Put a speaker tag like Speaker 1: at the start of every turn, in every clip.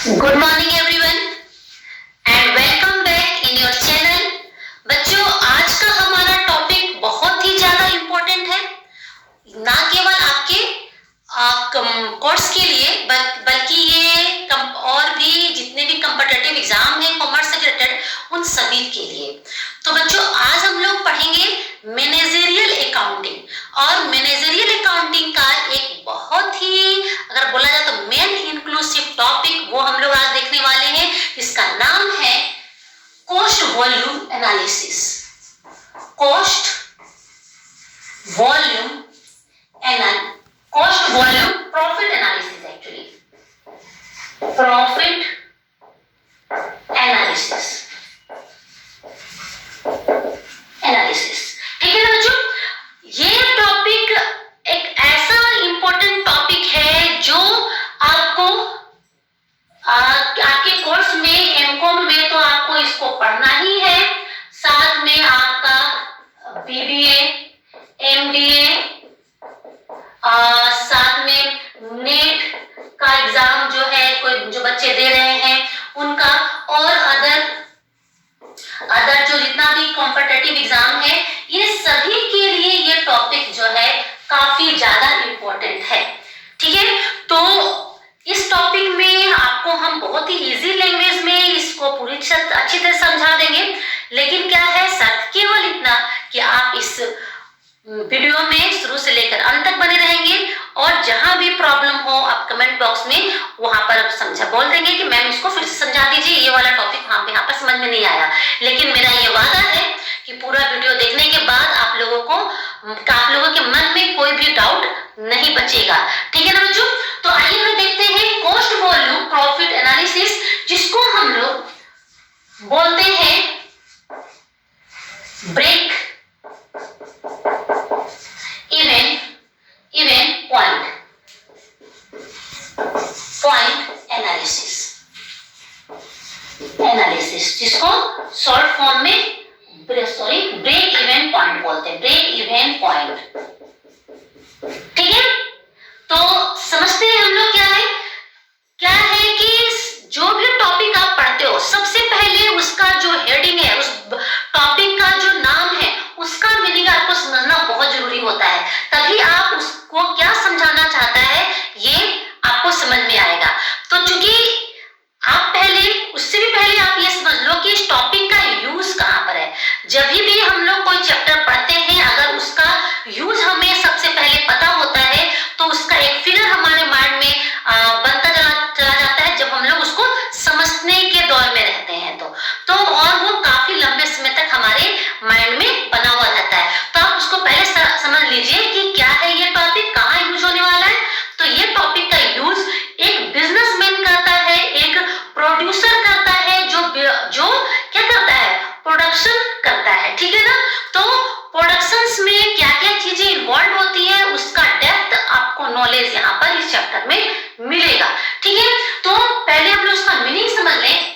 Speaker 1: Good morning everyone and welcome back in your channel. बच्चों, आज का हमारा टॉपिक बहुत ही ज्यादा इम्पोर्टेंट है, ना केवल आपके कोर्स के लिए बल्कि ये और भी जितने भी कॉम्पिटिटिव एग्जाम है कॉमर्स से रिलेटेड उन सभी के लिए। तो बच्चों, आज हम लोग पढ़ेंगे मैनेजरियल अकाउंटिंग। और मैनेजरियल अकाउंटिंग का एक बहुत ही, अगर बोला जाए तो मेन इंक्लूसिव टॉपिक वो हम लोग आज देखने वाले हैं। इसका नाम है cost volume analysis. Cost volume profit analysis, actually profit analysis. ठीक है ना बच्चों, ये टॉपिक एक ऐसा इंपॉर्टेंट टॉपिक है जो आपको आपके कोर्स में एमकॉम में तो आपको इसको पढ़ना ही है, साथ में आपका बीबीए, एमबीए, साथ में नेट का एग्जाम जो है जो बच्चे दे रहे हैं उनका, और अदर जो जितना भी कॉम्पिटिटिव एग्जाम है, ये सभी के लिए ये टॉपिक जो है काफी ज्यादा इंपॉर्टेंट है। ठीक है, तो इस टॉपिक में आपको हम बहुत ही इजी लैंग्वेज में इसको पूरी अच्छी तरह समझा देंगे। लेकिन क्या है, शर्त केवल इतना कि आप इस वीडियो में शुरू से लेकर अंत तक बने रहेंगे, और जहां भी प्रॉब्लम हो आप कमेंट बॉक्स में वहां पर समझा बोल देंगे कि मैम इसको फिर से समझा दीजिए, ये वाला टॉपिक यहाँ पर समझ में नहीं आया। लेकिन मेरा ये वादा है कि पूरा वीडियो देखने के बाद आप लोगों के मन में कोई भी डाउट नहीं बचेगा। ठीक है ना बच्चों, तो आइए हम देखते हैं कॉस्ट वॉल्यूम प्रॉफिट एनालिसिस, जिसको हम लोग बोलते हैं ब्रेक इवन पॉइंट एनालिसिस, जिसको शॉर्ट फॉर्म में ब्रेक इवन पॉइंट बोलते हैं, ब्रेक इवन पॉइंट। ठीक है, तो समझते हैं हम लोग क्या है कि जो भी टॉपिक आप पढ़ते हो सबसे पहले उसका जो हेडिंग है, उस टॉपिक का जो नाम है, उसका मीनिंग आपको समझना बहुत जरूरी होता है, तभी आप उसको क्या समझाना चाहता है ये आपको समझ में आएगा। तो चूंकि आप उससे भी पहले आप ये समझ लो कि इस टॉपिक का यूज कहां पर है। जब भी हम लोग कोई चैप्टर पढ़ते हैं, अगर उसका यूज हमें सबसे पहले पता होता है तो उसका एक फिगर हमारे माइंड में बनता चला जाता है जब हम लोग उसको समझने के दौर में रहते हैं तो और वो काफी लंबे समय तक हमारे माइंड में बना हुआ रहता है। तो आप उसको पहले समझ लीजिए कि क्या है ये टॉपिक, कहाँ यूज होने वाला है। तो ये टॉपिक का यूज एक बिजनेसमैन करता है, एक प्रोड्यूसर करता है, जो क्या करता है, प्रोडक्शन करता है। ठीक है ना, तो प्रोडक्शंस में क्या क्या चीजें इन्वॉल्व होती है उसका डेप्थ आपको नॉलेज यहाँ पर इस चैप्टर में मिलेगा। ठीक है, तो पहले हम लोग उसका मीनिंग समझ लें।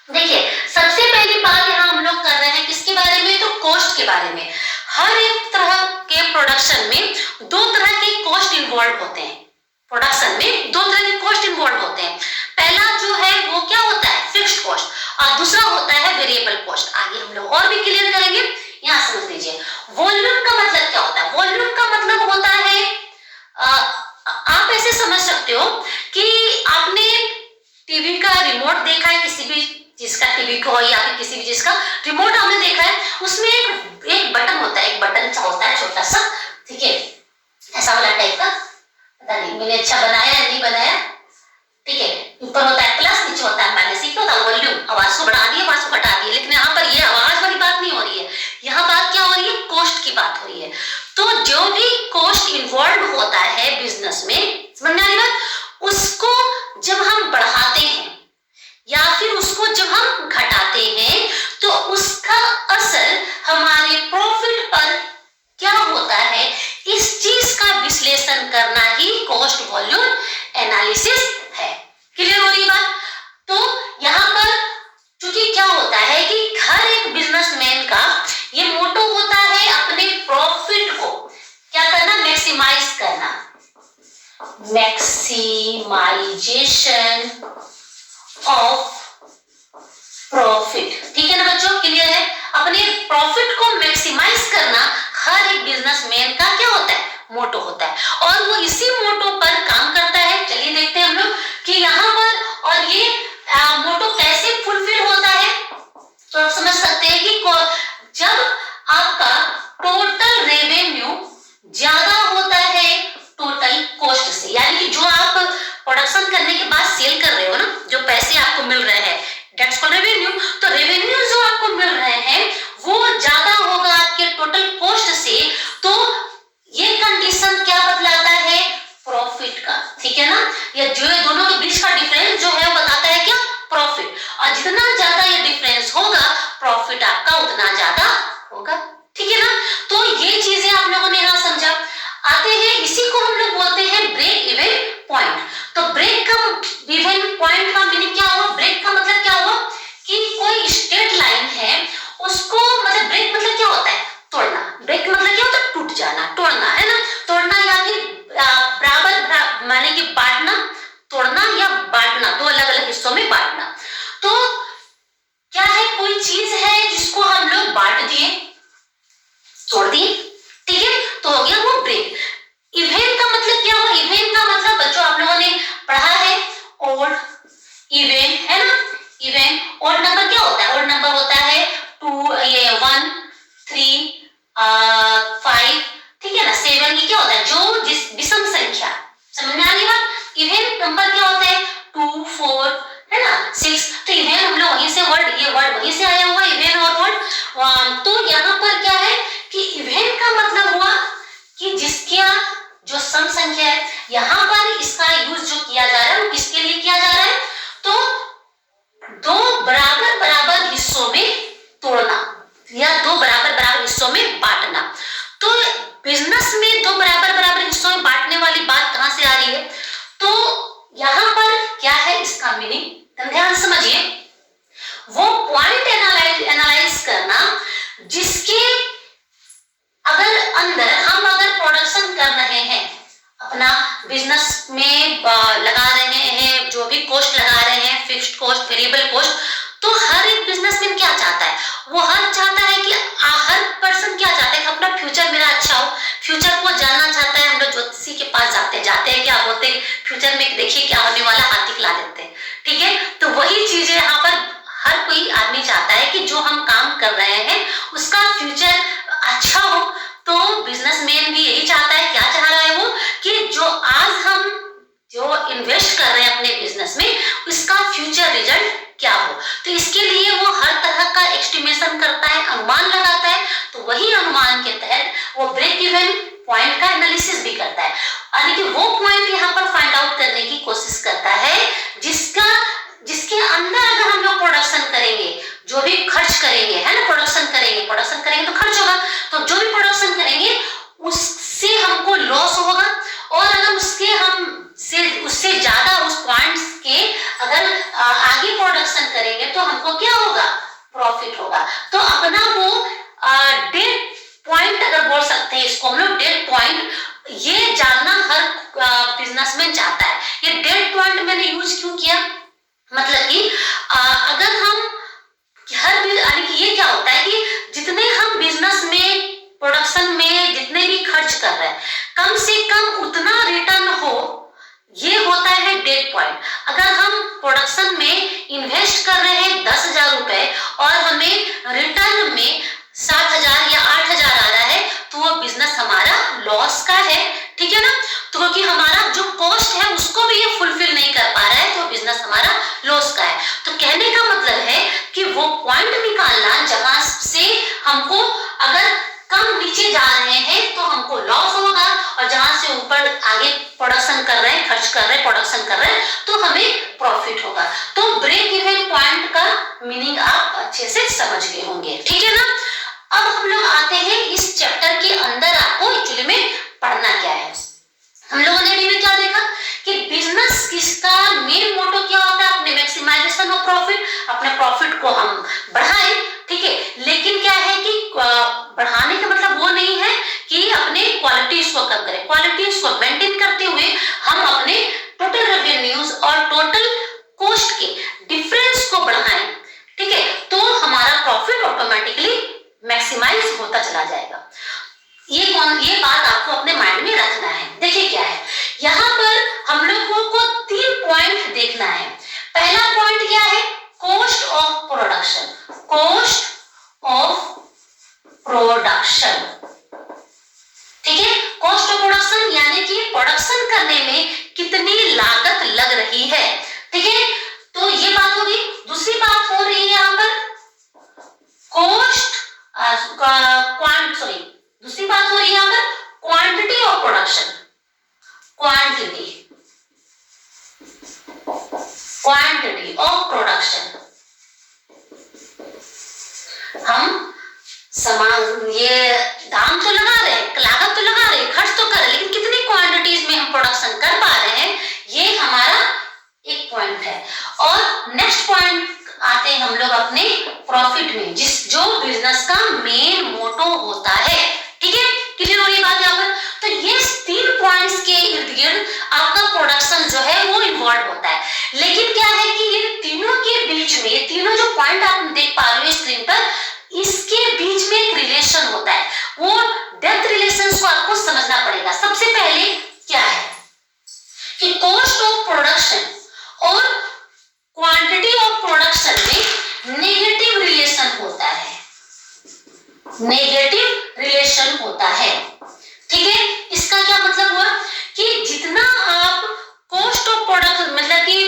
Speaker 1: देखिए, सबसे पहली बात यहाँ हम लोग कर रहे हैं किसके बारे में, तो कॉस्ट के बारे में। हर एक तरह के प्रोडक्शन में दो तरह के कॉस्ट इन्वॉल्व होते हैं। प्रोडक्शन में दो तरह के कॉस्ट इन्वॉल्व होते हैं। पहला जो है वो क्या होता है, फिक्स्ड कॉस्ट, और दूसरा होता है वेरिएबल कॉस्ट। आगे हम लोग और भी क्लियर करेंगे, यहाँ समझ लीजिए। वॉल्यूम का मतलब क्या होता है, वॉल्यूम का मतलब होता है, आप ऐसे समझ सकते हो कि आपने टीवी का रिमोट देखा है, किसी भी चीज का, टीवी को या फिर किसी भी चीज का रिमोट आपने देखा है, उसमें एक बटन होता है, एक बटन सा होता है छोटा सा, ठीक है, ऐसा वाला टाइप का, पता नहीं मैंने अच्छा बनाया है नहीं बनाया। ठीक है, ऊपर होता है प्लस, नीचे होता है माइनस। क्या होता है, वॉल्यूम, आवाज को बढ़ा दिए, आवाज को घटा दिए। लेकिन यहाँ पर ये आवाज वाली बात नहीं हो रही है, यहाँ बात क्या हो रही है, कॉस्ट की बात हो रही है। तो जो भी कॉस्ट इन्वॉल्व होता है बिजनेस में, समझ में आ रही बात, उसको जब हम बढ़ाते हैं या फिर उसको जब हम घटाते हैं तो उसका असर हमारे प्रॉफिट पर क्या होता है, इस चीज का विश्लेषण करना ही कॉस्ट वॉल्यूम एनालिसिस है। क्लियर हो रही बात। तो यहाँ पर चूंकि क्या होता है कि हर एक बिजनेसमैन का ये मोटो होता है अपने प्रॉफिट को क्या करना, मैक्सिमाइज करना, मैक्सिमाइजेशन ऑफ प्रॉफिट। ठीक है ना बच्चों, क्लियर है? अपने प्रॉफिट को मैक्सिमाइज करना हर एक बिजनेसमैन का क्या होता है, मोटो होता है, और वो इसी मोटो पर काम करता है। चलिए देखते हैं हम लोग कि यहाँ पर और ये मोटो कैसे फुलफिल होता है। तो आप समझ सकते हैं कि जब आपका टोटल रेवेन्यू ज्यादा होता है टोटल कॉस्ट से, यानी कि जो आप प्रोडक्शन करने के बाद सेल कर रहे हो ना, जो पैसे आपको मिल रहे हैं, दैट्स कॉल्ड रेवेन्यू। तो रेवेन्यू जो आपको मिल रहे हैं वो ज्यादा होगा आपके टोटल कॉस्ट से, तो ये कंडीशन क्या बतलाता है, प्रॉफिट का। ठीक है ना, या जो दोनों के बीच का डिफरेंस जो है बताता है क्या, प्रॉफिट। और जितना ज्यादा ये डिफरेंस होगा प्रॉफिट आपका उतना ज्यादा होगा। ठीक है ना, तो ये चीजें आप लोगों ने यहाँ समझा। आते हैं, इसी को हम लोग बोलते हैं ब्रेक इवन पॉइंट। तो ब्रेक का इवन पॉइंट का मीनिंग क्या हुआ, ब्रेक का मतलब क्या हुआ कि कोई स्ट्रेट लाइन है उसको, मतलब ब्रेक मतलब क्या होता है, तोड़ना। ब्रेक मतलब क्या होता है, टूट जाना, तोड़ना, है ना, तोड़ना या फिर बराबर माने कि बांटना, तोड़ना या बांटना, दो अलग अलग हिस्सों में बांटना। तो क्या है, कोई चीज है जिसको हम लोग बांट दिए, तोड़ दिए, ठीक है, तो हो गया वो ब्रेक। इवेंट का मतलब क्या हुआ, इवेंट का मतलब बच्चों आप लोगों ने पढ़ा है ओड इवेंट, है ना, इवेंट। ओड नंबर क्या होता है, ओड नंबर होता है 2 ये 1 3 5, ठीक है ना, 7, ये क्या होता है, जो जिस विषम संख्या, समझ में आ रही बात। इवेंट नंबर क्या होता है 2 4, है ना, 6। तो इवेंट हम लोग वहीं से वर्ड, ये वर्ड वहीं से आया हुआ इवेंट और वर्ड। तो यहाँ पर क्या है कि इवेंट का मतलब हुआ कि जिसका जो सम संख्या है, यहाँ पर इसका यूज जो किया जा रहा है वो किसके लिए किया जा रहा है, तो दो बराबर बराबर हिस्सों में तोड़ना या दो बराबर बराबर हिस्सों में बांटना। तो बिजनेस में दो बराबर बराबर हिस्सों में बांटने वाली बात कहां से आ रही है, तो यहाँ पर क्या है इसका मीनिंग, ध्यान समझिए। वो पॉइंट एनालाइज करना जिसके अगर अंदर हम अगर प्रोडक्शन कर रहे हैं, अपना बिजनेस में लगा रहे हैं, जो भी कॉस्ट लगा रहे हैं, फिक्स्ड कॉस्ट, वेरिएबल कॉस्ट, तो हर एक बिजनेसमैन क्या चाहता है, वो हर चाहता है कि हर पर्सन क्या चाहता है कि अपना फ्यूचर मेरा अच्छा हो, फ्यूचर को जानना चाहता है। हम लोग ज्योतिषी के पास जाते हैं क्या बोलते हैं, फ्यूचर में देखिए क्या होने वाला, हाथी खिला देते हैं, ठीक है। तो वही चीजें यहाँ पर हर कोई आदमी चाहता है कि जो हम काम कर रहे हैं उसका फ्यूचर अच्छा हो। तो बिजनेसमैन भी यही चाहता है, क्या चाह रहा है वो, कि जो आज हम जो इन्वेस्ट कर रहे हैं अपने बिजनेस में उसका फ्यूचर रिजल्ट क्या हो। तो इसके लिए वो हर तरह का एस्टिमेशन करता है, अनुमान लगाता है। तो वही अनुमान के तहत वो ब्रेक इवन पॉइंट का एनालिसिस भी करता है, यानी कि वो पॉइंट यहाँ पर फाइंड आउट करने की कोशिश करता है जिसके अंदर अगर हम लोग प्रोडक्शन करेंगे, जो भी खर्च करेंगे, है ना, प्रोडक्शन करेंगे तो खर्च होगा, तो जो भी प्रोडक्शन करेंगे उससे हमको लॉस होगा, और अगर उससे ज्यादा उस पॉइंट्स के अगर आगे प्रोडक्शन करेंगे तो हमको क्या होगा, प्रॉफिट होगा। तो अपना वो डेड पॉइंट अगर बोल सकते हैं इसको हम लोग, डेड पॉइंट, ये जानना हर बिजनेसमैन चाहता है। ये डेड पॉइंट मैंने यूज क्यों किया, मतलब कि अगर हम यानी कि ये क्या होता है कि जितने हम बिजनेस में प्रोडक्शन में जितने भी खर्च कर रहे हैं कम से कम उतना रिटर्न हो, ये होता है डेड पॉइंट। अगर हम प्रोडक्शन में इन्वेस्ट कर रहे हैं 10,000 रुपए और हमें रिटर्न में 7,000 या 8,000 आ रहा है, तो वो बिजनेस हमारा लॉस का है, ठीक है ना। तो क्योंकि हमारा जो कॉस्ट है उसको भी ये फुलफिल नहीं कर पा रहा है, तो बिजनेस हमारा लॉस का है। तो कहने का मतलब है कि वो पॉइंट निकालना जहां से हमको अगर कम नीचे जा रहे हैं तो हमको लॉस होगा, और जहां से ऊपर आगे प्रोडक्शन कर रहे हैं, खर्च कर रहे हैं, प्रोडक्शन कर रहे हैं, तो हमें प्रॉफिट होगा। तो ब्रेक इवन पॉइंट का मीनिंग आप अच्छे से समझ गए होंगे, ठीक है ना। अब हम लोग आते हैं इस चैप्टर के अंदर आपको एक्चुअली में पढ़ना क्या है। हम लोगों ने अभी क्या देखा कि बिजनेस किसका मेन मोटो क्या होता है, अपने मैक्सिमाइजेशन ऑफ प्रॉफिट, अपने प्रॉफिट को हम बढ़ाएं, ठीक है। लेकिन क्या है कि बढ़ाने का मतलब वो नहीं है कि अपने क्वालिटीज को कम करें, क्वालिटीज को मेंटेन करते हुए हम अपने टोटल रेवेन्यूज और टोटल कॉस्ट के क्वांटिटी ऑफ प्रोडक्शन, हम समान ये दाम तो लगा रहे हैं, लागत तो लगा रहे हैं, खर्च तो कर रहे हैं, लेकिन कितनी क्वांटिटीज में हम प्रोडक्शन कर पा रहे हैं, ये हमारा एक पॉइंट है। और नेक्स्ट पॉइंट आते हैं हम लोग अपने प्रॉफिट में, जो बिजनेस का मेन मोटो होता है। ठीक है, क्लियर हो रही बात यहाँ पर? तो ये 3 पॉइंट्स के इर्द गिर्द आपका प्रोडक्शन जो है वो इन्वॉल्व होता है। लेकिन क्या है कि ये तीनों के बीच में, ये तीनों जो पॉइंट आप देख पा रहे हो स्क्रीन पर, इसके बीच में एक रिलेशन होता है। वो डेप्थ रिलेशन को आपको समझना पड़ेगा। सबसे पहले क्या है कि कॉस्ट ऑफ प्रोडक्शन और क्वांटिटी ऑफ प्रोडक्शन में नेगेटिव रिलेशन होता है, नेगेटिव रिलेशन होता है। ठीक है, इसका क्या मतलब हुआ कि जितना आप कॉस्ट ऑफ प्रोडक्शन मतलब कि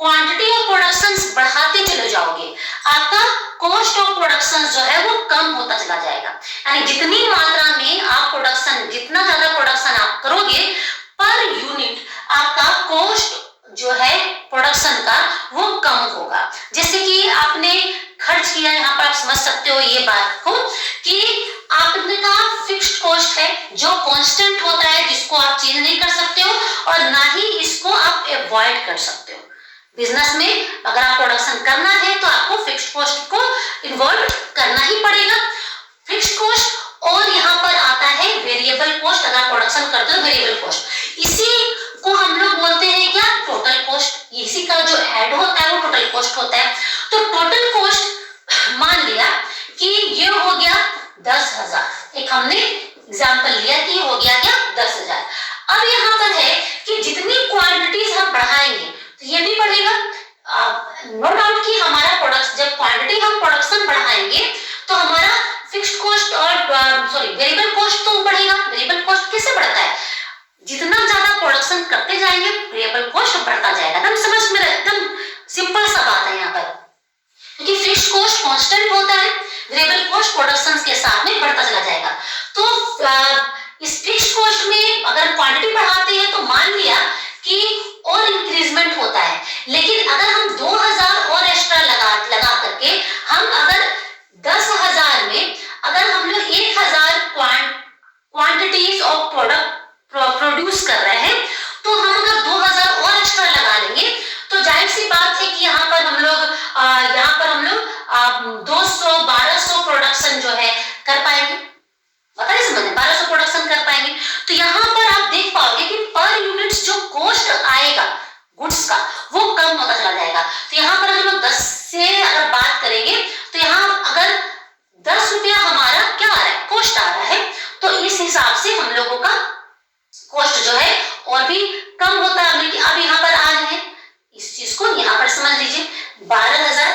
Speaker 1: क्वांटिटी ऑफ प्रोडक्शन बढ़ाते चले जाओगे, आपका कॉस्ट ऑफ प्रोडक्शन जो है वो कम होता चला जाएगा। यानी जितनी मात्रा में आप प्रोडक्शन, जितना ज्यादा प्रोडक्शन आप करोगे पर यूनिट, आपका कॉस्ट जो है प्रोडक्शन का वो कम होगा। जैसे कि आपने खर्च किया, यहाँ पर आप समझ सकते हो ये बात को कि आपने कहा फिक्स्ड कॉस्ट है जो कांस्टेंट होता है, जिसको आप चेंज नहीं कर सकते हो और ना ही इसको आप अवॉइड कर सकते हो। बिजनेस में अगर आप प्रोडक्शन करना है तो आपको फिक्स्ड कॉस्ट को इन्वॉल्व करना ही पड़ेगा। फिक्स्ड कॉस्ट और यहाँ पर आता है वेरिएबल कॉस्ट। अगर प्रोडक्शन करते हो वेरिएबल कॉस्ट, इसी को हम लोग बोलते हैं क्या, टोटल कॉस्ट। इसी का जो ऐड होता है वो टोटल कॉस्ट होता है। तो टोटल कॉस्ट मान लिया कि ये हो गया 10,000, एक हमने एग्जांपल लिया कि हो गया क्या 10,000। अब यहाँ पर है कि जितनी क्वांटिटीज हम बढ़ाएंगे तो ये भी बढ़ेगा। नो डाउट कि हमारा प्रोडक्ट, जब क्वांटिटी हम प्रोडक्शन बढ़ाएंगे तो हमारा फिक्स्ड कॉस्ट और वेरिएबल कॉस्ट तो बढ़ेगा। वेरिएबल कॉस्ट कैसे बढ़ता है, जितना ज्यादा प्रोडक्शन करते जाएंगे वेरिएबल कॉस्ट बढ़ता जाएगा। एकदम समझ में, एकदम सिंपल सा बात है यहाँ पर, क्योंकि फिक्स्ड कॉस्ट कांस्टेंट होता है, वेरिएबल कॉस्ट प्रोडक्शन के साथ में बढ़ता चला जाएगा। तो इस फिक्स्ड कॉस्ट में अगर क्वांटिटी बढ़ाते हैं तो मान लिया कि और इंक्रीजमेंट होता है, लेकिन अगर हम 2,000 और एक्स्ट्रा लगा करके हम अगर 10,000 में अगर हम लोग 1,000 क्वांटिटीज ऑफ प्रोडक्ट प्रोड्यूस कर रहे हैं, तो हम अगर 2,000 और एक्स्ट्रा लगा लेंगे तो जाहिर सी बात है कि यहाँ पर हम लोग 200-1200 प्रोडक्शन जो है कर पाएंगे। बता रहे समझ, 1200 प्रोडक्शन कर पाएंगे। तो यहाँ पर आप देख पाओगे कि पर यूनिट जो कॉस्ट आएगा गुड्स का वो कम होता चला जाएगा। तो यहाँ पर हम लोग 10 से अगर बात करेंगे तो यहाँ अगर 10 रुपया हमारा क्या आ रहा है, कॉस्ट आ रहा है, तो इस हिसाब से हम लोगों का कॉस्ट जो है और भी कम होता है। अब यहाँ पर आ रहे हैं, इस चीज को यहाँ पर समझ लीजिए 12,000।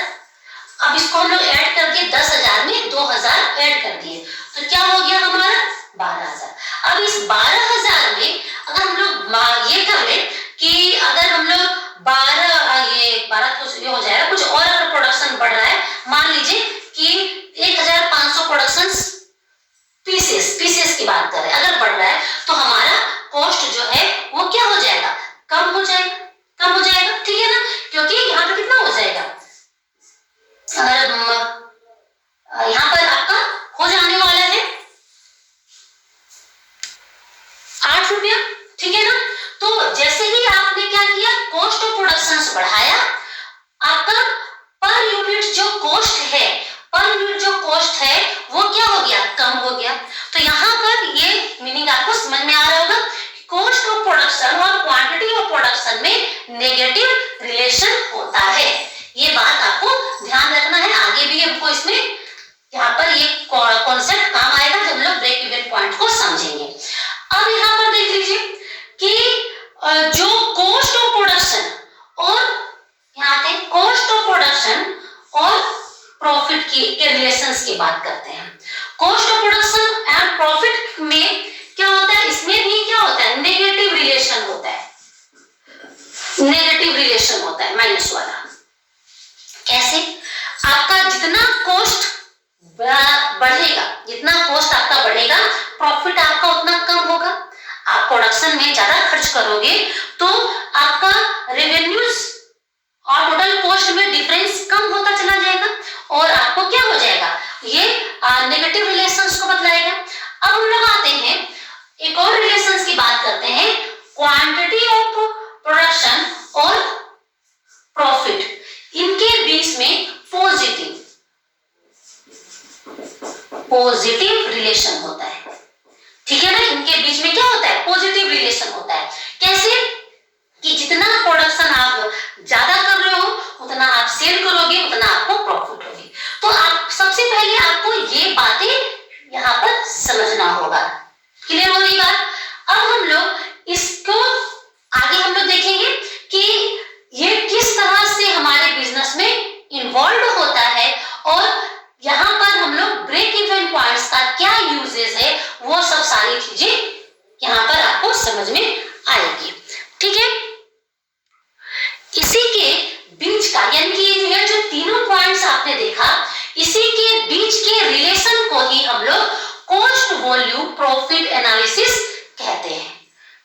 Speaker 1: अब इसको हम लोग ऐड करके 10,000 में 2,000 ऐड कर दिए तो क्या हो गया हमारा 12,000। अब इस 12,000 में अगर हम लोग ये कर ले कि अगर हम लोग 12 तो ये हो जाएगा, कुछ और अगर प्रोडक्शन बढ़ रहा है, मान लीजिए कि 1,500 प्रोडक्शन पीसेस की बात कर रहे हैं, अगर बढ़ रहा है तो हमारा कॉस्ट जो है वो क्या हो जाएगा, कम हो जाएगा, कम हो जाएगा। ठीक है ना, क्योंकि यहाँ पर कितना हो जाएगा, अगर यहाँ पर आपका हो जाने वाला है 8 रुपया। ठीक है ना, तो जैसे ही आपने क्या किया, कॉस्ट ऑफ प्रोडक्शन बढ़ाया, आपका पर यूनिट जो कॉस्ट है, पर यूनिट जो कॉस्ट है वो क्या हो गया, कम हो गया। तो यहाँ पर ये मीनिंग आपको समझ में आ रहा होगा, कॉस्ट ऑफ प्रोडक्शन और क्वांटिटी ऑफ प्रोडक्शन में नेगेटिव रिलेशन होता है। ये बात आपको ध्यान रखना है, आगे भी हमको इसमें यहाँ पर ये कॉन्सेप्ट काम आएगा जब हम लोग ब्रेक इवन पॉइंट को समझेंगे। अब यहाँ पर देख लीजिए कि जो कॉस्ट ऑफ प्रोडक्शन और यहाँ पे कॉस्ट ऑफ प्रोडक्शन और प्रॉफिट के रिलेशंस की बात करते हैं। Cost of production and profit में क्या होता है, इसमें भी क्या होता है, नेगेटिव रिलेशन होता है, नेगेटिव रिलेशन होता है, माइनस वाला। कैसे, आपका जितना कॉस्ट बढ़ेगा, जितना कॉस्ट आपका बढ़ेगा, प्रॉफिट आपका उतना कम होगा। आप प्रोडक्शन में ज्यादा खर्च करोगे तो आपका रेवेन्यूज की बात करते हैं, क्वांटिटी ऑफ प्रोडक्शन और प्रॉफिट, इनके बीच में पॉजिटिव रिलेशन होता है। ठीक है ना, इनके बीच में क्या होता है, पॉजिटिव रिलेशन होता है। कैसे कि जितना प्रोडक्शन आप ज्यादा कर रहे हो उतना आप सेल करोगे, उतना आपको प्रॉफिट होगी। तो आप सबसे पहले आपको ये बातें यहाँ पर समझना होगा। क्लियर हो रही बात? अब हम लोग इसको आगे हम लोग देखेंगे कि ये किस तरह से हमारे बिजनेस में इन्वॉल्व होता है और यहाँ पर हम लोग ब्रेक इवन पॉइंट्स का क्या यूजेस है, वो सब सारी चीजें यहाँ पर आपको समझ में आएगी। ठीक है, इसी के बीच का यानी कि ये जो तीनों पॉइंट्स आपने देखा, इसी के बीच के रिलेशन को ही हम लोग कॉस्ट वॉल्यूम प्रॉफिट एनालिसिस कहते हैं।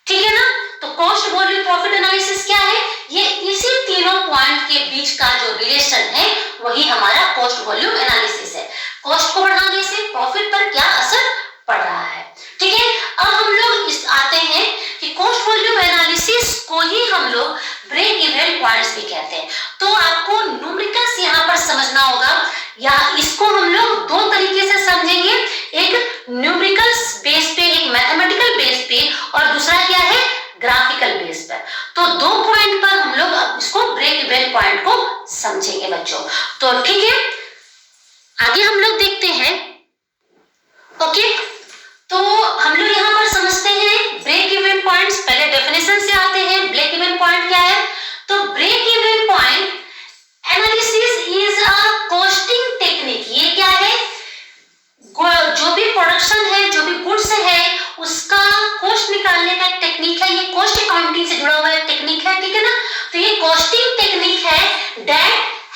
Speaker 1: ठीक है ना, तो कॉस्ट वॉल्यूम प्रॉफिट एनालिसिस क्या है, ये इसी तीनों पॉइंट के बीच का जो रिलेशन है वही हमारा कॉस्ट वॉल्यूम एनालिसिस है। कॉस्ट को बढ़ाने से प्रॉफिट पर क्या असर पड़ रहा है। ठीक है, अब हम लोग इस आते हैं कि कॉस्ट वॉल्यूम एनालिसिस को ही हम लोग ब्रेक इवन पॉइंट्स भी कहते हैं। तो आपको न्यूमेरिकल्स यहाँ पर समझना होगा, या इसको हम लोग दो तरीके से समझेंगे, एक न्यूमेरिकल्स बेस पे, एक मैथमेटिकल बेस पे, और दूसरा क्या है, ग्राफिकल बेस पर। तो दो पॉइंट पर हम लोग अब इसको ब्रेक इवन पॉइंट को समझेंगे बच्चों। तो ठीक है, आगे हम लोग देखते हैं। ओके, तो हम लोग यहाँ पर समझते हैं ब्रेक इवन पॉइंट्स। पहले डेफिनेशन से आते हैं, ब्रेक इवन पॉइंट क्या है। तो break even point analysis is a costing technique. ये क्या है, जो भी प्रोडक्शन है, जो भी गुड्स है, उसका कॉस्ट निकालने का एक टेक्निक है। ये कॉस्ट अकाउंटिंग से जुड़ा हुआ एक टेक्निक है। ठीक है ना, तो ये कॉस्टिंग टेक्निक है दैट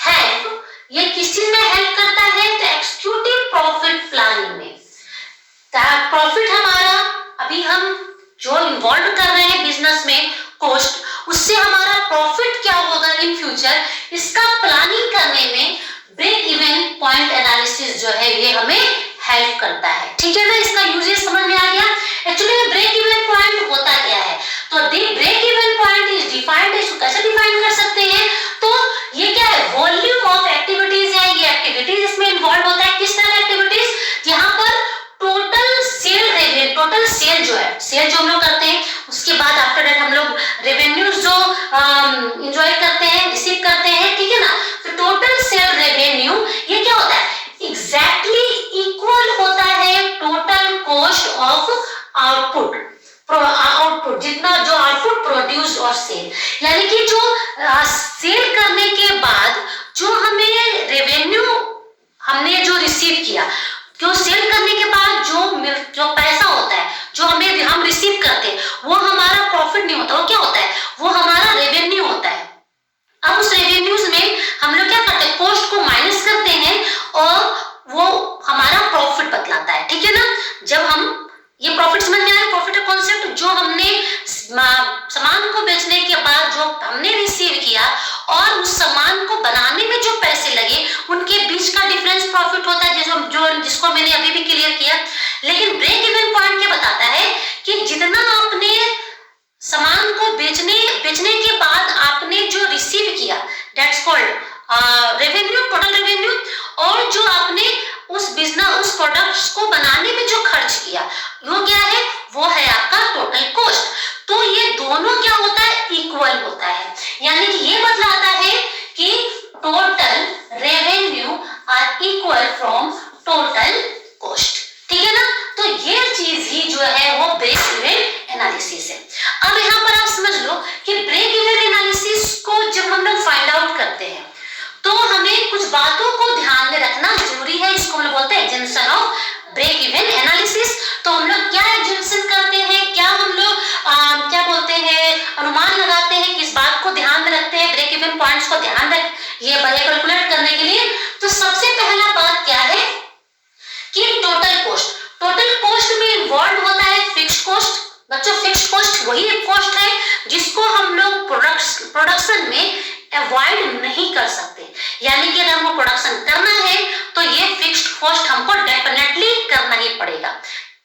Speaker 1: हेल्प, ये किस चीज में हेल्प करता है, तो एक्जीक्यूटिव प्रॉफिट प्लानिंग में। प्रॉफिट हमारा अभी हम जो इन्वॉल्व कर रहे हैं बिजनेस में कॉस्ट, उससे हमारा प्रॉफिट क्या होगा इन फ्यूचर, इसका प्लानिंग करने में ब्रेक इवन पॉइंट एनालिसिस जो है ये हमें हेल्प करता है। ठीक है ना, इसका यूजेस समझ में आ गया। एक्चुअली ब्रेक इवन पॉइंट होता क्या है, तो break even point is defined, इसको कैसे डिफाइन कर सकते हैं, तो ये क्या है, वॉल्यूम ऑफ एक्टिविटीज है। ये एक्टिविटीज इसमें इन्वॉल्व होता है, किस तरह एक्टिविटीज, जहां पर total sale revenue, total sale जो है, सेल जो हम लोग करते हैं, उसके बाद आफ्टर दैट हम लोग रेवेन्यूज जो एंजॉय करते हैं, रिसीव करते हैं। ठीक है ना, तो टोटल सेल रेवेन्यू ये क्या होता है, एग्जैक्टली इक्वल होता है टोटल कॉस्ट ऑफ आउटपुट, जितना जो आउटपुट प्रोड्यूस और सेल, यानी कि जो सेल करने के बाद जो हमें रेवेन्यू हमने जो रिसीव किया, जो सेल करने के बाद जो पैसा होता है, जो हम रिसीव करते हैं, वो हमारा प्रॉफिट नहीं होता, वो क्या होता है, वो हमारा रेवेन्यू होता है। अब उस रेवेन्यूज में हम लोग क्या करते हैं, कॉस्ट को माइनस करते हैं और वो हमारा प्रॉफिट बतलाता है। ठीक है ना, जब हम ये प्रॉफिट समझ में आया, प्रॉफिट का कॉन्सेप्ट, जो हमने सामान को बेचने के बाद जो हमने रिसीव किया और उस सामान को बनाने में जो पैसे लगे, उनके बीच का डिफरेंस प्रॉफिट होता है, जिसको मैंने अभी भी क्लियर किया। लेकिन ब्रेक इवन पॉइंट क्या बताता है कि जितना आपने सामान को बेचने के बाद आपने जो रिसीव किया, that's called revenue, total revenue, और जो आपने उस प्रोडक्ट्स को बनाने में जो खर्च किया, वो क्या है, वो है आपका टोटल कॉस्ट। तो ये दोनों क्या होता है, इक्वल होता है, यानी कि ये बतलाता है कि total revenue are equal from total cost. ठीक है ना, तो ये चीज ही जो है वो ब्रेक इवन एनालिसिस है। अब यहाँ पर आप समझ लो कि ब्रेक इवन एनालिसिस को जब हम लोग फाइंड आउट करते हैं तो हमें कुछ बातों को ध्यान में रखना जरूरी है। इसको हम लोग बोलते हैं exemption of break even analysis. तो हम लोग क्या एग्जेम्पशन करते हैं, क्या हम लोग क्या बोलते हैं, अनुमान लगाते हैं, किस बात को ध्यान में रखते हैं, ब्रेक इवन पॉइंट्स को ध्यान रख ये कैलकुलेट करने के लिए। तो सबसे पहला बात क्या है कि टोटल कॉस्ट में इन्वॉल्व होता है फिक्स्ड कॉस्ट। बच्चों, फिक्स्ड कॉस्ट वही कॉस्ट है जिसको हम लोग प्रोडक्शन में अवॉइड नहीं कर सकते, यानी कि अगर हमको प्रोडक्शन करना है तो ये फिक्स्ड कॉस्ट हमको डेफिनेटली करना ही पड़ेगा।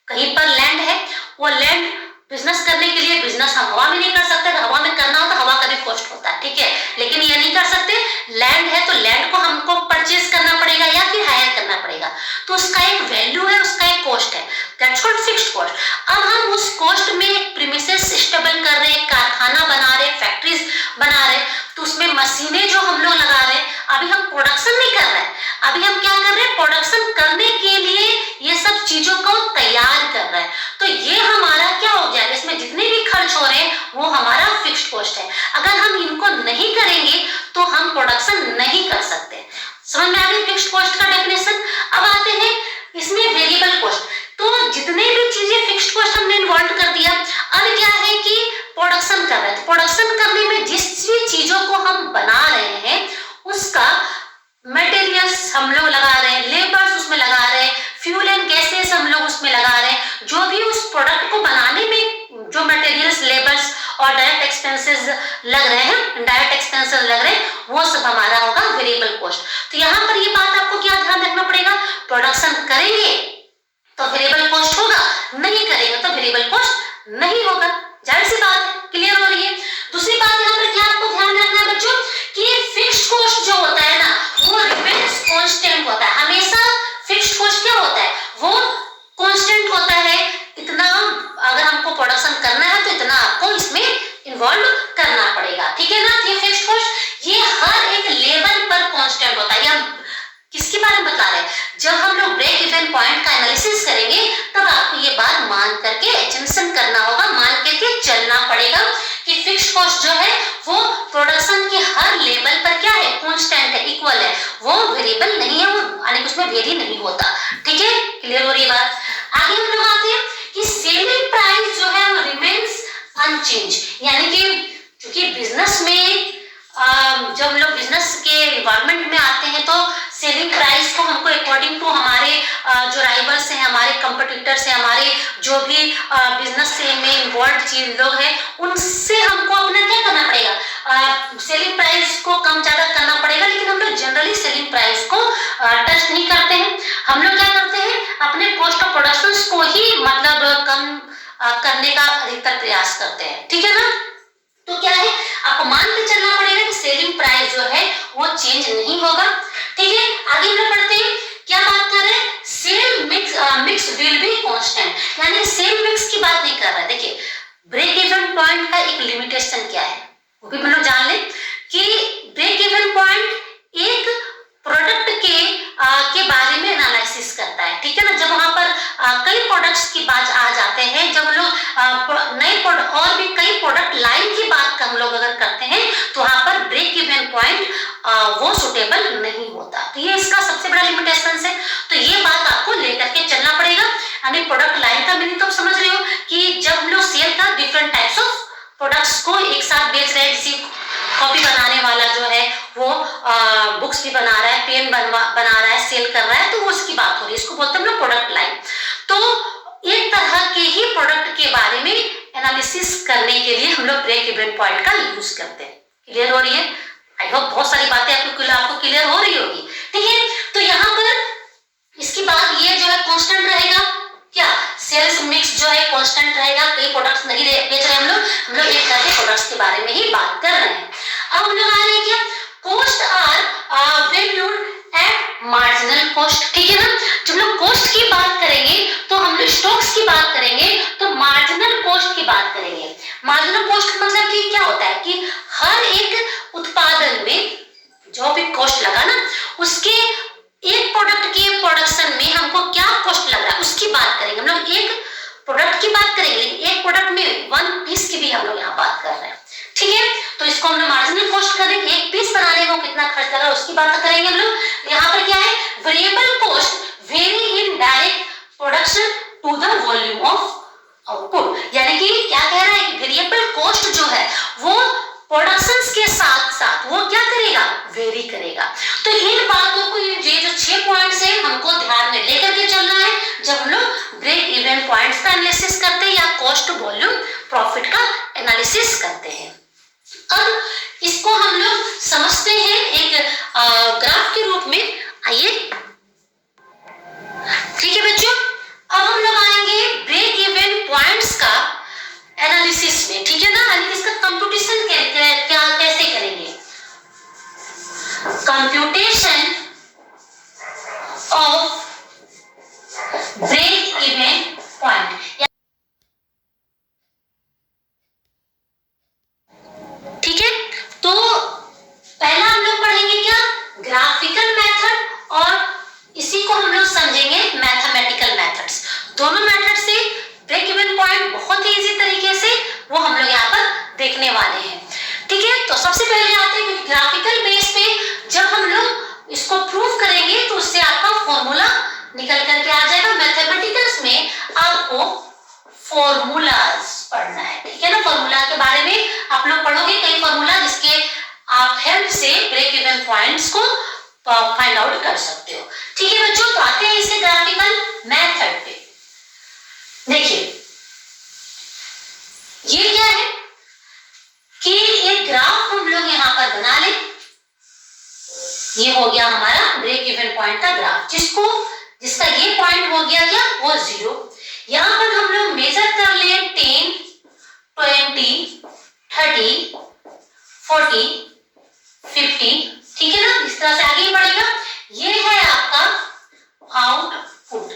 Speaker 1: कहीं पर लैंड है, वो लैंड बिजनेस करने के लिए बिजनेस हम हवा में नहीं कर सकते, अगर हवा में करना हो तो हवा का भी कॉस्ट होता है, ठीक है, लेकिन ये नहीं कर सकते। लैंड है तो लैंड को हमको परचेज करना पड़ेगा या फिर हायर करना पड़ेगा, तो उसका एक वैल्यू है, उसका एक कॉस्ट है, दैट्स कॉल्ड फिक्स्ड कॉस्ट। अब हम उस कॉस्ट में एक प्रीमिसेस स्टेबल कर रहे हैं, कारखाना बना रहे, फैक्ट्रीज बना रहे, तो उसमें मशीनें जो हम लोग लगा रहे हैं, अभी हम प्रोडक्शन नहीं कर रहे हैं, अभी हम क्या कर रहे हैं, प्रोडक्शन करने के लिए ये सब चीजों को तैयार कर रहे हैं, तो ये हमारा क्या हो गया, इसमें जितने भी खर्च हो रहे हैं वो हमारा फिक्स्ड कॉस्ट है। अगर हम इनको नहीं करेंगे तो हम प्रोडक्शन नहीं कर सकते। समझ में आ गई फिक्स्ड कॉस्ट का डेफिनेशन। अब आते हैं इसमें वेरिएबल कॉस्ट, तो जितने भी चीजें फिक्स्ड कॉस्ट हमने इन्वॉल्व कर दिया, अब क्या है कि प्रोडक्शन कर रहे हैं, तो प्रोडक्शन करने में जिस भी चीजों को हम बना रहे हैं उसका मटेरियल्स हम लोग लगा रहे हैं, लेबर्स उसमें लगा रहे हैं, फ्यूल एंड गैसेस हम लोग उसमें लगा रहे हैं, जो भी उस प्रोडक्ट को बनाने में जो मटेरियल्स, लेबर्स और डायरेक्ट एक्सपेंसेस लग रहे हैं, इनडायरेक्ट एक्सपेंसेस लग रहे हैं, वो सब हमारा होगा वेरिएबल कॉस्ट। तो यहाँ पर ये बात आपको क्या ध्यान रखना पड़ेगा, प्रोडक्शन करेंगे तो वेरिएबल कॉस्ट होगा, नहीं करेंगे तो वेरिएबल कॉस्ट नहीं होगा, जाहिर सी बात है, क्लियर हो रही है। दूसरी बात यहाँ पर क्या आपको ध्यान रखना है बच्चों कि फिक्स्ड कॉस्ट जो होता है ना वो रिमेन्स कांस्टेंट होता है, हमेशा फिक्स्ड कॉस्ट क्या होता है, वो कांस्टेंट होता है, इतना अगर हमको प्रोडक्शन करना है तो इतना आपको इसमें इन्वॉल्व करना पड़ेगा, ठीक है ना। ये फिक्स्ड कॉस्ट ये हर एक लेवल पर कांस्टेंट होता है। या किसके बारे में बता रहे हैं, जब हम लोग ब्रेक इवन पॉइंट का एनालिसिस करेंगे तब आपको ये बात मान करके एजम्पशन करना होगा, मान करके चलना पड़ेगा कि फिक्स्ड कॉस्ट जो है वो प्रोडक्शन के हर लेवल पर क्या है, कांस्टेंट है, इक्वल है, वो वेरिएबल नहीं है, वो यानी उसमें वेरी नहीं होता, ठीक है, क्लियर हो रही है बात। आगे हम लोग आते हैं कि सेलिंग प्राइस जो है वो रिमेन्स अनचेंज, यानी कि क्योंकि बिजनेस में जब हम लोग बिजनेस के एनवायरमेंट में आते हैं तो सेलिंग प्राइस को हमको अकॉर्डिंग टू हमारे जो राइवल्स हैं, हमारे कंपटीटर्स हैं, हमारे जो भी बिजनेस से में इन्वॉल्व लोग हैं, उनसे हमको अपना क्या करना पड़ेगा, सेलिंग प्राइस को कम ज्यादा करना पड़ेगा। लेकिन हम लोग जनरली सेलिंग प्राइस को टच नहीं करते हैं, हम लोग क्या करते हैं अपने कॉस्ट ऑफ प्रोडक्शन को ही मतलब कम करने का अधिकतर प्रयास करते हैं, ठीक है ना। तो क्या है, आपको मान के चलना पड़ेगा कि सेलिंग प्राइस जो है वो चेंज नहीं होगा, ठीक है। आगे हम पढ़ते हैं, क्या बात कर रहे हैं, sale mix will be constant, यानी सेल मिक्स की बात नहीं कर रहा है। देखिए ब्रेक इवन पॉइंट का एक लिमिटेशन क्या है वो भी हम लोग जान लें कि ब्रेक इवन पॉइंट एक प्रोडक्ट के बारे में एनालिसिस करता है, ठीक है ना। जब वहां पर कई प्रोडक्ट्स की बात आ जाते हैं, जब लोग नए प्रोडक्ट और भी कई प्रोडक्ट लाइन की बात हम लोग अगर करते हैं तो वहां पर ब्रेक इवन पॉइंट वो सुटेबल नहीं होता, तो ये इसका सबसे बड़ा लिमिटेशन है। तो ये बात आपको लेकर के चलना पड़ेगा, यानी प्रोडक्ट लाइन का मीनिंग तो आप समझ रहे हो कि जब हम लोग सेल का डिफरेंट टाइप्स ऑफ प्रोडक्ट्स को एक साथ बेच रहे हैं, जैसे कॉपी बनाने वाला जो है वो बुक्स भी बना रहा है, पेन बना रहा है, सेल कर रहा है, तो वो उसकी बात हो रही है, इसको बोलते हैं हम लोग प्रोडक्ट लाइन। तो एक तरह के ही प्रोडक्ट के बारे में एनालिसिस करने के लिए हम लोग ब्रेक इवन पॉइंट का यूज करते हैं, क्लियर हो रही है। आई होप बहुत सारी बातें आपको क्लियर हो रही होगी, ठीक है। तो यहाँ पर इसकी बात ये जो है कांस्टेंट रहेगा, क्या सेल्स मिक्स जो है कांस्टेंट रहेगा, कई प्रोडक्ट्स नहीं बेच रहे हम लोग एक तरह के प्रोडक्ट्स के बारे में ही बात कर रहे हैं। अब हम लोग आ रहे हैं क्या, cost are valued at marginal cost, ठीक है ना। जब लोग कॉस्ट की बात करेंगे तो हम लोग स्टॉक्स की बात करेंगे तो मार्जिनल कॉस्ट की बात करेंगे। मार्जिनल कॉस्ट मतलब कि क्या होता है कि हर एक उत्पादन में जो भी कॉस्ट लगा ना, उसके एक प्रोडक्ट के प्रोडक्शन में हमको क्या कॉस्ट लग रहा है उसकी बात करेंगे। हम लोग एक प्रोडक्ट की बात करेंगे, लेकिन एक प्रोडक्ट में वन पीस की भी हम लोग यहाँ बात कर रहे हैं, ठीक है। तो इसको हम लोग मार्जिनल कॉस्ट करेंगे, एक पीस बनाने में कितना खर्च लगा उसकी बात करेंगे हम लोग। यहाँ पर क्या है, variable cost vary in direct production to the volume of output, यानी कि क्या कह रहा है, वेरिएबल कॉस्ट जो है वो प्रोडक्शंस के साथ साथ वो क्या करेगा, वेरी करेगा। तो इन बातों को ये जो 6 पॉइंट्स है हमको ध्यान में लेकर के चलना है जब हम लोग ब्रेक इवन पॉइंट्स का एनालिसिस करते हैं या कॉस्ट वॉल्यूम प्रॉफिट का एनालिसिस करते हैं। अब इसको हम लोग समझते हैं एक ग्राफ के रूप में। आइए computation of break even point. ठीक है, तो पहला हम लोग पढ़ेंगे क्या, ग्राफिकल मेथड, और इसी को हम लोग समझेंगे मैथमेटिकल मेथड्स। दोनों मेथड से ब्रेक इवन पॉइंट बहुत ही इजी तरीके से वो हम लोग यहाँ पर देखने वाले हैं। ठीक है, तो सबसे पहले आते हैं ग्राफिकल बेस पे जब हम लोग इसको प्रूव करेंगे तो उससे आपका फॉर्मूला निकल करके आ जाएगा। मैथमेटिकल्स में आपको फॉर्मूलाज पढ़ना है, ठीक है ना। फॉर्मूला के बारे में आप लोग पढ़ोगे कई फॉर्मूला जिसके आप हेल्प से ब्रेक इवन पॉइंट्स को फाइंड आउट कर सकते हो। ठीक है बच्चों, तो आते हैं इसे ग्राफिकल मेथड पे। देखिए ये क्या है कि एक ग्राफ हम लोग यहाँ पर बना ले। ये हो गया हमारा ब्रेक इवन पॉइंट का ग्राफ, जिसका ये पॉइंट हो गया क्या, वो 0। यहाँ पर हम लोग मेजर कर ले 10, 20, 30, 40, 50, ठीक है ना। इस तरह से आगे बढ़ेगा। ये है आपका आउटपुट,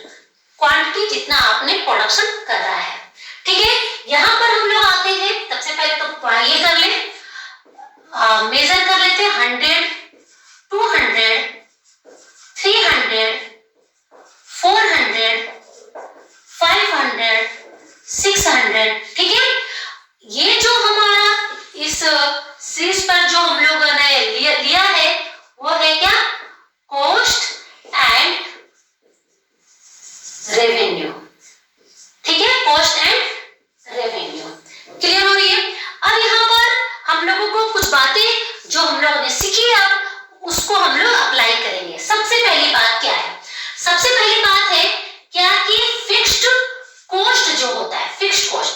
Speaker 1: क्वांटिटी जितना आपने प्रोडक्शन कर रहा है। ठीक है, यहाँ पर हम लोग आते हैं, सबसे पहले तो ये कर ले, मेजर कर लेते हैं 100, 200, 300, 400, 500, 600। ठीक है, ये जो हमारा इस सीरीज पर जो हम लोगों ने लिया है वो है क्या, कॉस्ट एंड रेवेन्यू। ठीक है, कॉस्ट एंड रेवेन्यू क्लियर हो रही है। अब यहाँ पर हम लोगों को कुछ बातें जो हम लोगों ने सीखी अब उसको हम लोग अप्लाई करेंगे। सबसे पहली बात क्या है, सबसे पहली बात है क्या कि फिक्स्ड कॉस्ट जो होता है, फिक्स्ड कॉस्ट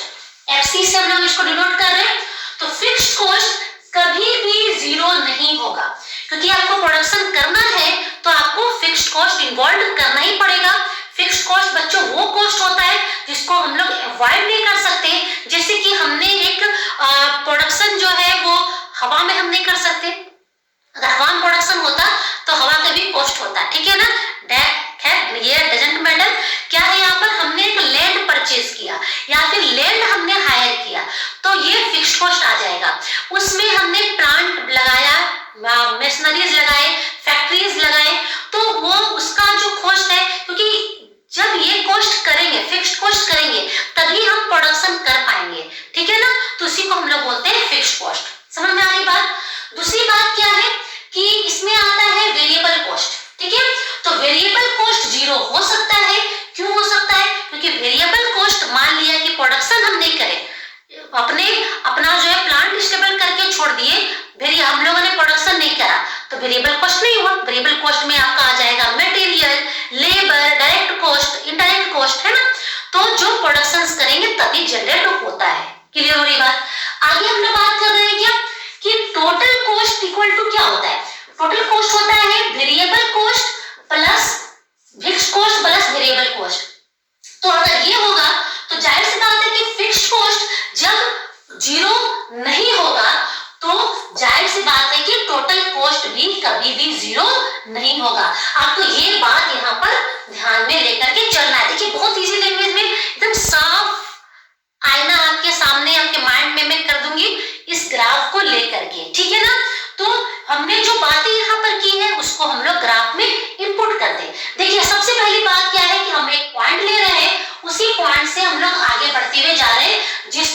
Speaker 1: एफसी से हम लोग इसको डिनोट कर रहे हैं। तो फिक्स्ड कॉस्ट कभी भी 0 नहीं होगा, क्योंकि आपको प्रोडक्शन करना है तो आपको फिक्स्ड कॉस्ट इन्वॉल्व करना ही पड़ेगा। फिक्स्ड कॉस्ट बच्चों वो कॉस्ट होता है जिसको हम लोग अवॉइड नहीं कर सकते। जैसे कि हमने एक प्रोडक्शन जो है वो हवा में हम नहीं कर सकते। अगर हवा में प्रोडक्शन होता तो हवा का भी कॉस्ट होता, ठीक है ना। खैर ये डजंट मैटर। क्या है, यहाँ पर हमने एक लैंड परचेज किया या फिर लैंड हमने हायर किया तो ये फिक्स्ड कॉस्ट आ जाएगा। उसमें हमने प्लांट लगाया, मशीनरीज लगाए, फैक्ट्रीज लगाए, तो वो उसका जो कॉस्ट है, क्योंकि जब ये कॉस्ट करेंगे, फिक्स्ड कॉस्ट करेंगे, तभी हम प्रोडक्शन कर पाएंगे। ठीक है ना, तो उसी को हम लोग बोलते हैं फिक्स्ड कॉस्ट। समझ में आ रही बात। दूसरी बात क्या है कि इसमें आता है वेरिएबल कॉस्ट। ठीक है, तो वेरिएबल कॉस्ट 0 हो सकता है। क्यों हो सकता है, क्योंकि वेरिएबल कॉस्ट मान लिया कि प्रोडक्शन हम नहीं करें, अपना जो है प्लांट स्टेबल करके छोड़ दिए, हम लोगों ने प्रोडक्शन नहीं करा, तो वेरिएबल कॉस्ट नहीं हुआ। वेरिएबल कॉस्ट में आपका आ जाएगा material, labour, direct cost, indirect cost, है ना। तो जो प्रोडक्शंस करेंगे तभी जनरेट होता है। क्लियर हो रही बात। आगे हम लोग बात कर रहे हैं क्या कि टोटल कॉस्ट इक्वल टू क्या होता है। टोटल कॉस्ट होता है variable cost plus fixed cost plus variable cost. तो अगर ये होगा तो जाहिर सी बात है कि फिक्स्ड कॉस्ट जब 0 नहीं होगा तो जाहिर सी बात है कि टोटल कॉस्ट भी कभी भी 0 नहीं होगा। आपको ये बात यहाँ पर ध्यान में लेकर के चलना है। देखिए बहुत इजी लैंग्वेज में एकदम साफ आईना आपके सामने, आपके माइंड में मैं कर दूंगी इस ग्राफ को लेकर के, ठीक है ना। तो हमने जो बातें यहाँ पर की है उसको हम लोग ग्राफ में इनपुट कर दें। देखिए सबसे पहली बात क्या है कि हम एक पॉइंट ले रहे हैं, उसी पॉइंट से हम लोग आगे बढ़ते हुए जा रहे हैं।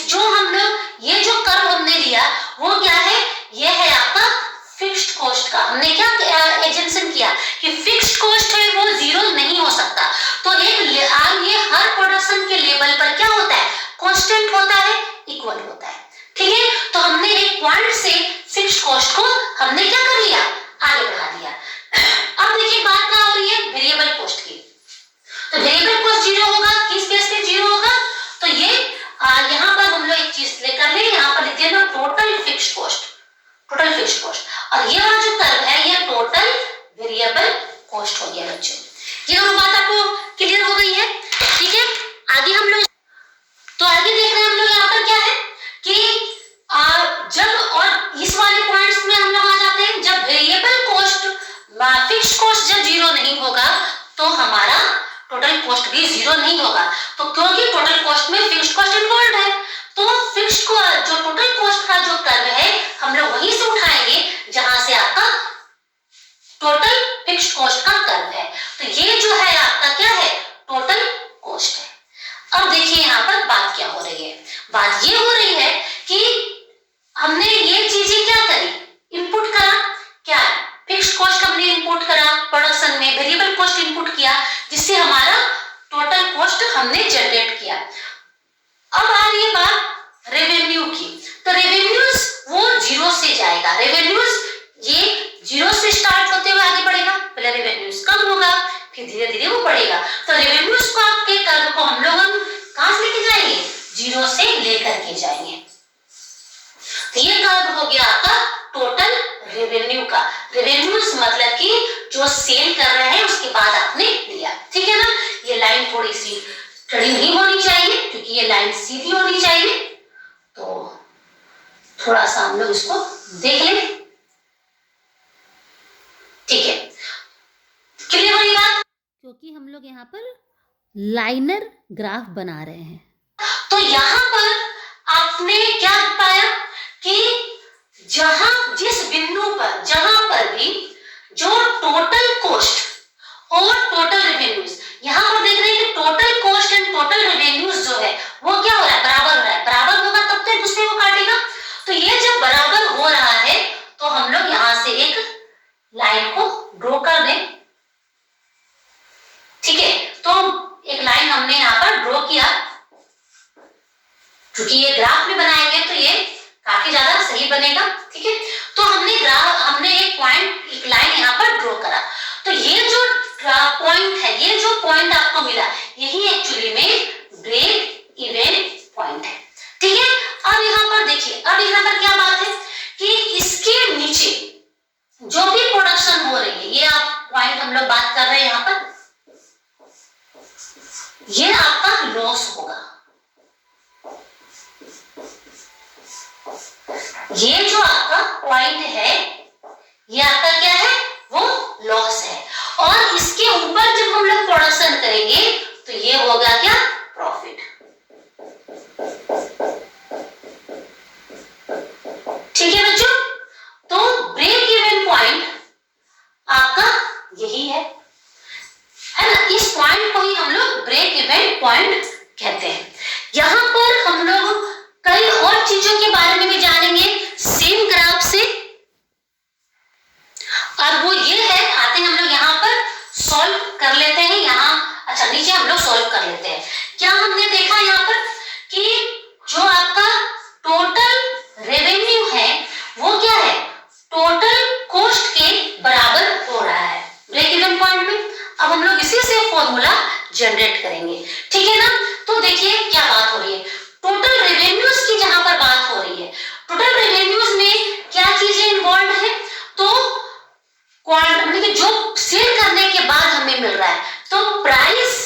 Speaker 1: जो हम लोग ये जो कर्व हमने लिया वो क्या है, ये है आपका फिक्स्ड कॉस्ट का। हमने क्या एजम्पशन किया कि फिक्स्ड कॉस्ट है वो 0 नहीं हो सकता। तो ये हर प्रोडक्शन के लेवल पर क्या होता है, कांस्टेंट होता है, इक्वल होता है। ठीक है, तो हमने एक पॉइंट से फिक्स्ड कॉस्ट को हमने क्या कर लिया, आगे बढ़ा दिया। अब देखिए बात क्या हो रही है वेरिएबल कॉस्ट की। तो वेरिएबल कॉस्ट 0 होगा, किस बेस पे 0 होगा, तो ये यहाँ पर हम लोग एक चीज लेकर ले, यहाँ पर लिखिए ना total fixed cost, total fixed cost. और ये वाला जो कर्व है ये टोटल वेरिएबल कॉस्ट हो गया बच्चों। ये दोनों बात आपको क्लियर हो गई है। ठीक है, आगे हम लोग तो आगे देख रहे हैं हम लोग यहाँ पर क्या है कि जब और इस वाले पॉइंट्स में हम लोग आ जाते हैं जब वेरिएबल कॉस्ट तो हमारा टोटल कॉस्ट भी जीरो नहीं होगा। तो क्योंकि टोटल कॉस्ट में फिक्स्ड कॉस्ट इन्वॉल्व है, तो फिक्स्ड को जो टोटल कॉस्ट का जो कर्व है हम लोग वहीं से उठाएंगे जहां से आपका टोटल फिक्स्ड कॉस्ट का कर्व है। तो ये जो है आपका क्या है, टोटल कॉस्ट है। अब देखिए यहाँ पर बात क्या हो रही है, बात ये हो रही है कि हमने ये चीजें क्या करी, इनपुट करा, क्या फिक्स्ड कॉस्ट हमने इनपुट करा प्रोडक्शन में, वेरिएबल कॉस्ट इनपुट किया, जिससे हमारा टोटल कॉस्ट हमने जनरेट किया। अब आ रही है बात रेवेन्यू की, तो रेवेन्यूज वो जीरो से जाएगा, रेवेन्यूज ये जीरो से स्टार्ट होते हुए आगे बढ़ेगा, पहले रेवेन्यूज कम होगा फिर धीरे धीरे वो बढ़ेगा। तो रेवेन्यूज को आपके कर्व को हम लोग कहां से लेके जाएंगे, जीरो से लेकर के जाएंगे। तो ये कर्व हो गया आपका टोटल रेवेन्यू का। रेवेन्यूज मतलब कि जो सेल कर रहे हैं उसके बाद आपने लिया, ठीक है ना। ये लाइन थोड़ी सी टेढ़ी नहीं होनी चाहिए क्योंकि ये लाइन सीधी होनी चाहिए, तो थोड़ा सा हम लोग इसको देख लें, ठीक है, क्लियर हुई बात।
Speaker 2: क्योंकि हम लोग यहाँ पर लाइनर ग्राफ बना रहे हैं,
Speaker 1: तो यहाँ पर आपने क्या पाया कि जहां जिस बिंदु पर जहां पर भी जो टोटल कॉस्ट और टोटल रेवेन्यूज, यहाँ पर देख रहे हैं कि total cost and total revenues जो है वो क्या हो रहा है, बराबर हो रहा है। बराबर होगा तब तो एक दूसरे को काटेगा, तो ये जब बराबर हो रहा है तो हम लोग यहाँ से एक लाइन को ड्रॉ कर दें, ठीक है। तो एक लाइन हमने यहाँ पर ड्रॉ किया, क्योंकि ये ग्राफ में बनाएंगे तो ये काफी ज्यादा सही बनेगा, ठीक है। तो हमने एक पॉइंट, एक लाइन यहाँ पर ड्रॉ करा, तो ये जो पॉइंट है, ये जो पॉइंट आपको मिला यही एक्चुअली में ब्रेक इवन पॉइंट है, ठीक है। अब यहाँ पर देखिए, अब यहाँ पर क्या बात है कि इसके नीचे जो भी प्रोडक्शन हो रही है, ये आप पॉइंट हम लोग बात कर रहे हैं यहाँ पर, ये आपका लॉस होगा। ये जो आपका पॉइंट है ये आपका क्या है, वो लॉस है। और इसके ऊपर जब हम लोग प्रोडक्शन करेंगे तो ये होगा क्या, प्रॉफिट, ठीक है बच्चों। तो ब्रेक इवन पॉइंट आपका यही है ना, इस पॉइंट को ही हम लोग ब्रेक इवन पॉइंट कहते हैं। यहां पर हम लोग कई और चीजों के बारे में भी जानेंगे सेम ग्राफ से, और वो ये है, आते हैं हम लोग यहाँ पर सॉल्व कर लेते हैं। यहाँ अच्छा नीचे हम लोग सॉल्व कर लेते हैं। क्या हमने देखा यहाँ पर कि जो आपका टोटल रेवेन्यू है वो क्या है, टोटल कॉस्ट के बराबर हो रहा है ब्रेक इवन पॉइंट में। अब हम लोग इसी से फॉर्मूला जनरेट करेंगे, ठीक है ना। तो देखिए क्या बात हो रही है, टोटल रेवेन्यूज की जहां पर बात हो रही है, टोटल रेवेन्यूज में क्या चीजें इन्वॉल्व है, तो क्वांटिटी जो सेल करने के बाद हमें मिल रहा है, तो प्राइस,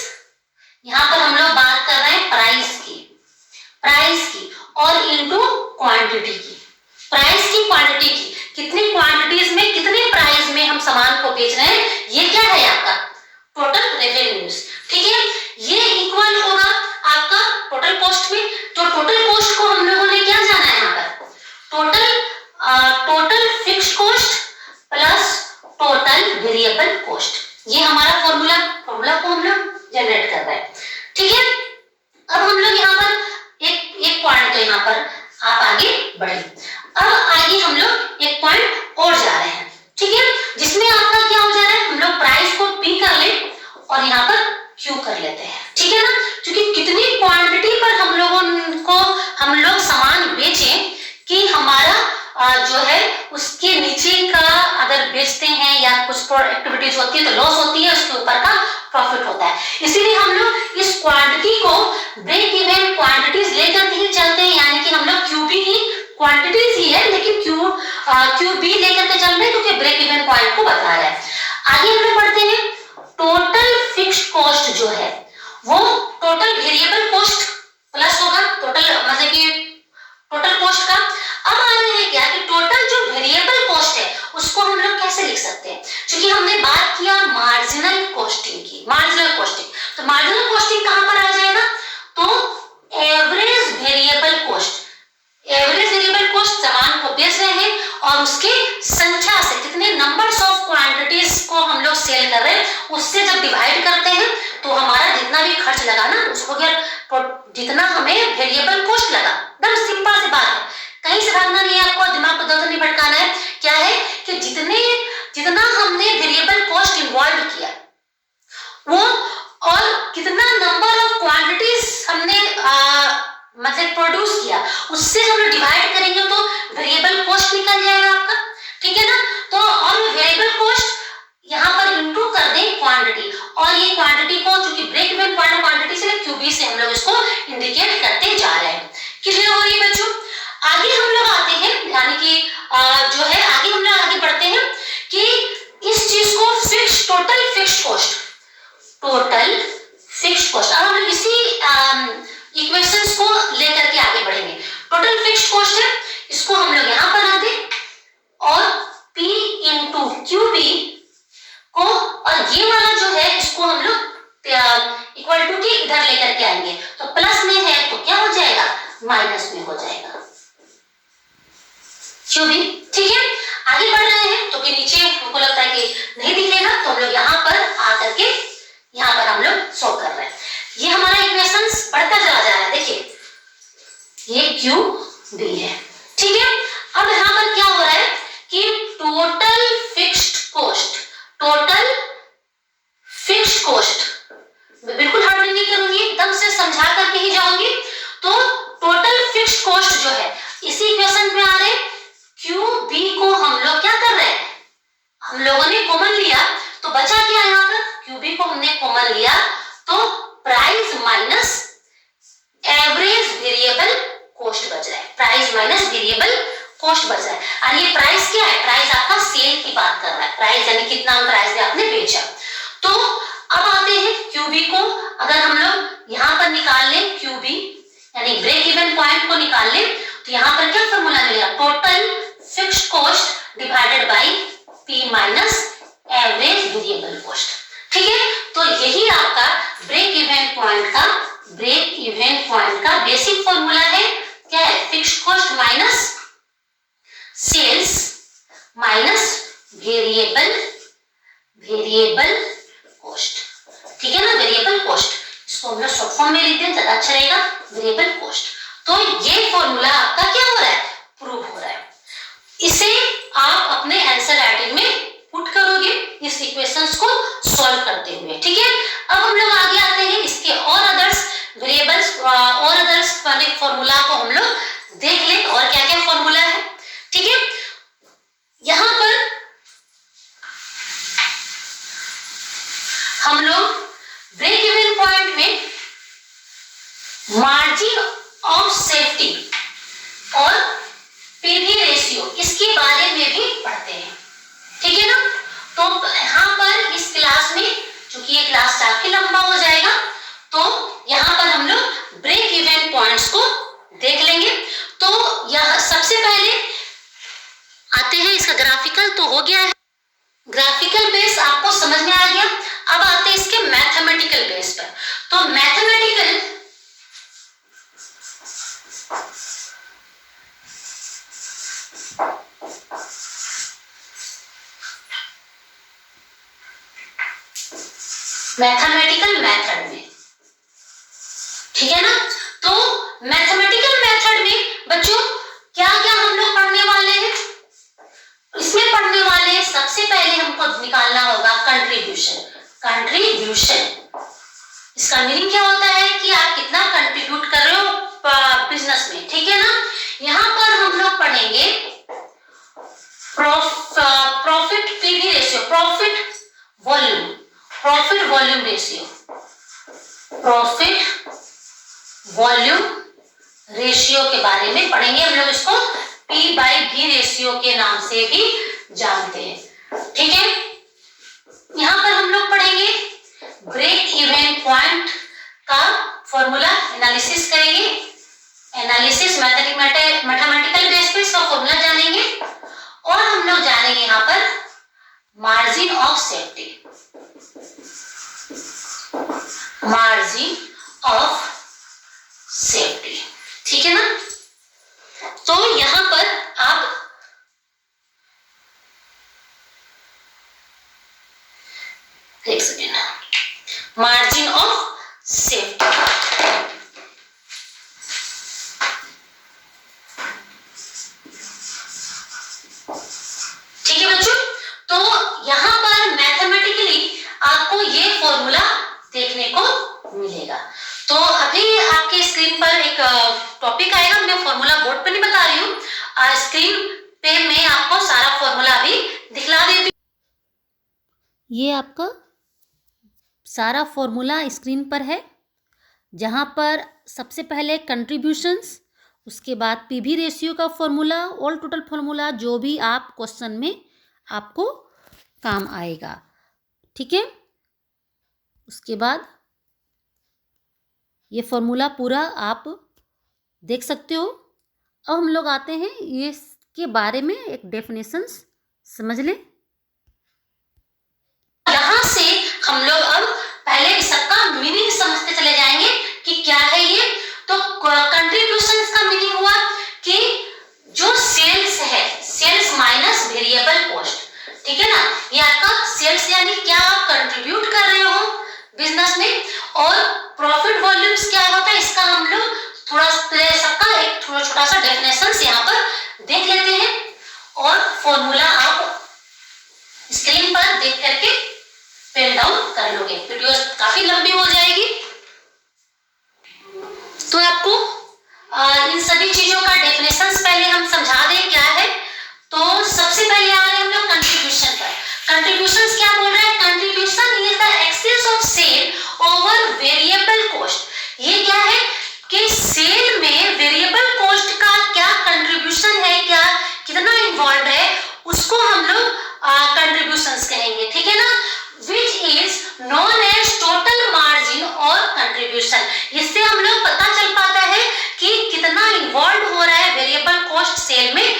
Speaker 1: यहां पर हम लोग बात कर रहे हैं प्राइस की और इनटू क्वांटिटी की, प्राइस की क्वांटिटी की, कितनी क्वांटिटीज में कितने प्राइस में हम सामान को बेच रहे हैं, ये क्या है आपका टोटल रेवेन्यूज, ठीक है। ये इक्वल होगा आपका टोटल कॉस्ट में। तो टोटल कॉस्ट को हम लोगों ने क्या जाना है यहाँ पर, total fixed cost plus total variable cost, ये हमारा फॉर्मूला को हम लोग जनरेट कर रहे हैं, ठीक है। अब हम लोग यहाँ पर एक पॉइंट, तो यहाँ पर आप आगे बढ़े, अब आगे हम लोग एक पॉइंट और जा रहे हैं, ठीक है, जिसमें आपका क्या हो जा रहा है, हम लोग प्राइस को पी कर ले और यहाँ पर क्यू कर लेते हैं, ठीक है ना। क्योंकि कितनी क्वांटिटी पर हम लोग सामान बेचें कि हमारा जो है उसके नीचे का अगर बेचते हैं या कुछ एक्टिविटीज होती है तो लॉस होती है, उसके ऊपर का प्रॉफिट होता है। इसीलिए हम लोग इस क्वांटिटी को ब्रेक इवन क्वांटिटीज लेकर के ही चलते हैं, यानी कि हम लोग क्यूबी की क्वांटिटीज ही है लेकिन क्यूबी लेकर के चल रहे हैं क्योंकि ब्रेक इवन पॉइंट को बता रहा है। आगे हम लोग बढ़ते हैं, टोटल फिक्स्ड कॉस्ट जो है वो टोटल वेरिएबल कॉस्ट प्लस होगा टोटल, मतलब कि टोटल कॉस्ट का। अब आ रहे हैं क्या कि टोटल जो वेरिएबल कॉस्ट है उसको हम लोग कैसे लिख सकते हैं, क्योंकि हमने बात किया मार्जिनल कॉस्टिंग की। तो मार्जिनल कॉस्टिंग कहां पर आ जाएगा, तो average variable cost, average variable cost सामान को बेच रहे हैं और उसके संख्या से, कितने नंबर्स ऑफ क्वांटिटीज को हम लोग सेल कर रहे हैं उससे जब डिवाइड करते हैं तो हमारा जितना भी खर्च लगा ना उसको अगर जितना हमें वेरिएबल कॉस्ट लगा, एकदम सिंपल सी बात है, कहीं से भागना नहीं है आपको, दिमाग को दर्द नहीं भटकाना है। क्या है कि जितना हमने वेरिएबल कॉस्ट इन्वॉल्व किया वो और कितना नंबर ऑफ क्वांटिटीज हमने मतलब प्रोड्यूस किया उससे हम लोग डिवाइड करेंगे तो वेरिएबल कॉस्ट निकल जाएगा आपका, ठीक है ना। तो और वेरिएबल कॉस्ट यहाँ पर इनटू कर दें क्वांटिटी, और ये क्वांटिटी को चूंकि ब्रेक इवन पॉइंट क्वांटिटी से क्यूबी से हम लोग इसको इंडिकेट करते जा रहे हैं। क्लियर हो रही है बच्चों। आगे हम लोग आते हैं, यानी कि जो है आगे हम लोग आगे बढ़ते हैं कि इस चीज को fix, total fixed cost, total fixed cost, अब हम लोग इसी इक्वेशंस को लेकर के आगे बढ़ेंगे। टोटल फिक्स्ड कॉस्ट है, इसको हम लोग यहाँ पर रख दें और P इंटू QB को, और ये वाला जो है इसको हम लोग इक्वल टू के इधर लेकर के आएंगे, तो प्लस में है तो क्या हो जाएगा, माइनस में हो जाएगा QB, ठीक है। आगे बढ़ रहे हैं तो कि नीचे हमको लगता है कि नहीं दिखेगा, तो हम लोग यहाँ पर आकर के यहाँ पर हम लोग शो कर रहे हैं। ये हमारा इक्वेशंस बढ़ता चला जा रहा है, देखिए ये QB है, ठीक है। अब यहाँ पर क्या हो रहा है कि total fixed cost, total fixed cost, मैं बिल्कुल हार्डली नहीं करूंगी, एकदम से समझा करके ही जाऊंगी। तो टोटल फिक्स्ड कॉस्ट जो है इसी इक्वेशन में आ रहे हैं, QB को हम लोग क्या कर रहे हैं, हम लोगों ने कॉमन लिया तो बचा क्या यहाँ पर, QB को हमने कॉमन लिया तो price minus average variable cost बच रहा है, प्राइस माइनस वेरिएबल कॉस्ट बच रहा है। और ये प्राइस क्या है, प्राइस आपका सेल की बात कर रहा है, प्राइस यानी कितना प्राइस में आपने बेचा। तो अब आते हैं QB को, अगर हम लोग यहाँ पर निकाल लें QB यानी ब्रेक इवन पॉइंट को निकाल लें तो यहाँ पर क्या फॉर्मूला मिलेगा, total fixed cost divided by P minus average variable cost, ठीक है। तो यही आपका ब्रेक इवन पॉइंट का बेसिक फॉर्मूला है, क्या है, fixed cost minus sales minus variable cost, ठीक है ना, वेरिएबल कॉस्ट, इसको हम लोग शॉर्ट फॉर्म में लिखते हैं, ज्यादा अच्छा रहेगा, वेरिएबल कॉस्ट। तो ये फॉर्मूला आपका क्या हो रहा है, प्रूव हो रहा है। इसे आप अपने आंसर राइटिंग में पुट करोगे इस इक्वेशंस को सॉल्व करते हुए, ठीक है। अब हम लोग आगे आते हैं, इसके और अदर्स वेरिएबल्स और अदर्स वाले फॉर्मूला को हम लोग देख लें और क्या क्या फॉर्मूला है, ठीक है। यहां पर हम लोग ब्रेक इवन पॉइंट में मार्जिन ऑफ सेफ्टी और पीवी रेशियो इसके बारे में भी पढ़ते हैं, ठीक है ना। तो यहाँ पर इस क्लास में, चूंकि ये क्लास काफी लंबा हो जाएगा, तो यहाँ पर हम लोग ब्रेक इवन पॉइंट्स को देख लेंगे। तो यह सबसे पहले आते हैं, इसका ग्राफिकल तो हो गया है, ग्राफिकल बेस आपको समझ में आ गया। अब आते हैं इसके मैथमेटिकल बेस पर। तो मैथमेटिकल मेथड में, ठीक है ना। तो मैथमेटिकल मेथड में बच्चों क्या क्या हम लोग पढ़ने वाले हैं, इसमें पढ़ने वाले हैं, सबसे पहले हमको निकालना होगा कंट्रीब्यूशन। इसका मीनिंग क्या होता है कि आप कितना कंट्रीब्यूट कर रहे हो बिजनेस में, ठीक है ना। यहाँ पर हम लोग पढ़ेंगे profit PV ratio, profit volume ratio के बारे में पढ़ेंगे। हम लोग इसको P/V रेशियो के नाम से भी जानते हैं, ठीक है। यहाँ पर हम लोग पढ़ेंगे ब्रेक इवन पॉइंट का फॉर्मूला, एनालिसिस करेंगे, एनालिसिस मैथमेटिकल बेस पे इसका फॉर्मूला जानेंगे, और हम लोग जानेंगे यहाँ पर margin of safety. Margin of safety, ठीक है ना। तो यहां पर आप एक सेकेंड, मार्जिन ऑफ सेफ्टी, ठीक है बच्चों। तो यहां पर मैथमेटिकली आपको ये फॉर्मूला देखने को मिलेगा। तो अभी आपके स्क्रीन पर एक टॉपिक आएगा, मैं फॉर्मूला बोर्ड पे नहीं बता रही हूँ, स्क्रीन पे मैं आपको सारा फॉर्मूला अभी दिखला देती हूँ।
Speaker 2: ये आपका सारा फॉर्मूला स्क्रीन पर है, जहाँ पर सबसे पहले कंट्रीब्यूशंस, उसके बाद पीवी रेशियो का फॉर्मूला, ऑल टोटल फॉर्मूला, जो भी आप क्वेश्चन में आपको काम आएगा, ठीक है। उसके बाद ये फॉर्मूला पूरा आप देख सकते हो। अब हम लोग आते हैं ये के बारे में एक डेफिनेशंस समझ लें।
Speaker 1: यहाँ से हम लोग अब पहले सबका मीनिंग समझते चले जाएंगे कि क्या है ये। तो कंट्रीब्यूशंस का मीनिंग हुआ कि जो सेल्स है, सेल्स माइनस वेरिएबल कॉस्ट, ठीक है ना। ये आपका सेल्स यानी क्या आप कंट्रीब्यूट कर रहे हो बिजनेस में, और प्रॉफिट वॉल्यूम्स क्या होता है, इसका हम लोग थोड़ा सबका एक छोटा सा डेफिनेशंस यहाँ पर देख लेते हैं, और फॉर्मूला आप स्क्रीन पर देख करके पेन डाउन कर लोगे, वीडियो काफी लंबी हो जाएगी। तो आपको इन सभी चीजों का डेफिनेशंस पहले हम समझा दें क्या है। तो सबसे पहले आ रहे हैं हम लोग कंट्रीब्यूशन पर। कंट्रीब्यूशंस क्या बोल रहा है, contribution is the excess of sale over variable cost. ये क्या है कि सेल में वेरिएबल कॉस्ट का क्या कंट्रीब्यूशन है, क्या कितना इन्वॉल्व है, उसको हम लोग कंट्रीब्यूशंस कहेंगे, ठीक है ना। Which is known as total margin और contribution। इससे हम लोग पता चल पाता है कि कितना इन्वॉल्व हो रहा है, वेरिएबल कॉस्ट सेल में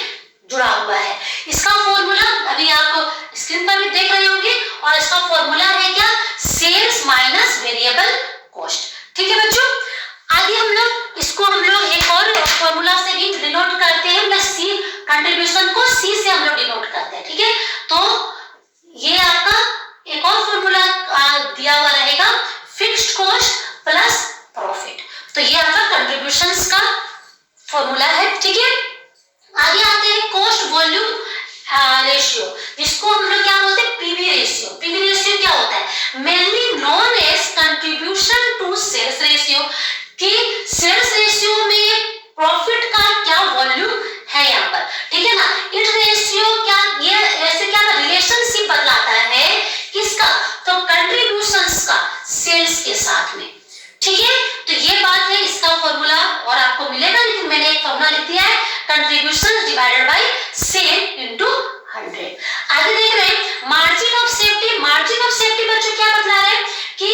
Speaker 1: जुड़ा हुआ है। इसका फॉर्मूला अभी आप स्क्रीन पर भी देख रहे होंगे, और इसका फॉर्मूला है क्या, सेल्स माइनस वेरिएबल कॉस्ट, ठीक है बच्चों। आगे हम लोग इसको एक और फॉर्मूला से भी डिनोट करते हैं, मैं सी कंट्रीब्यूशन को सी से हम लोग डिनोट करते हैं, ठीक है। तो ये आपका एक और फॉर्मूला दिया हुआ रहेगा, फिक्स्ड कॉस्ट प्लस प्रॉफिट। तो ये आपका कंट्रीब्यूशंस का फॉर्मूला है, ठीक है। आगे आते हैं कॉस्ट वॉल्यूम रेशियो, जिसको हम लोग क्या बोलते हैं, पीवी रेशियो। पीवी रेशियो क्या होता है, mainly known as contribution to sales ratio, कि सेल्स रेशियो में प्रॉफिट का क्या वॉल्यूम है यहाँ पर, ठीक है ना। इट रेशियो क्या, ये ऐसे क्या रिलेशनशिप बतलाता है किसका, तो कंट्रीब्यूशंस का सेल्स के साथ में, ठीक है। तो ये बात है, इसका फॉर्मूला और आपको मिलेगा, लेकिन मैंने एक फॉर्मूला लिख दिया है, contributions divided by sale into 100। आगे देख रहे हैं margin of safety. Margin of safety बच्चों क्या बतला रहे हैं कि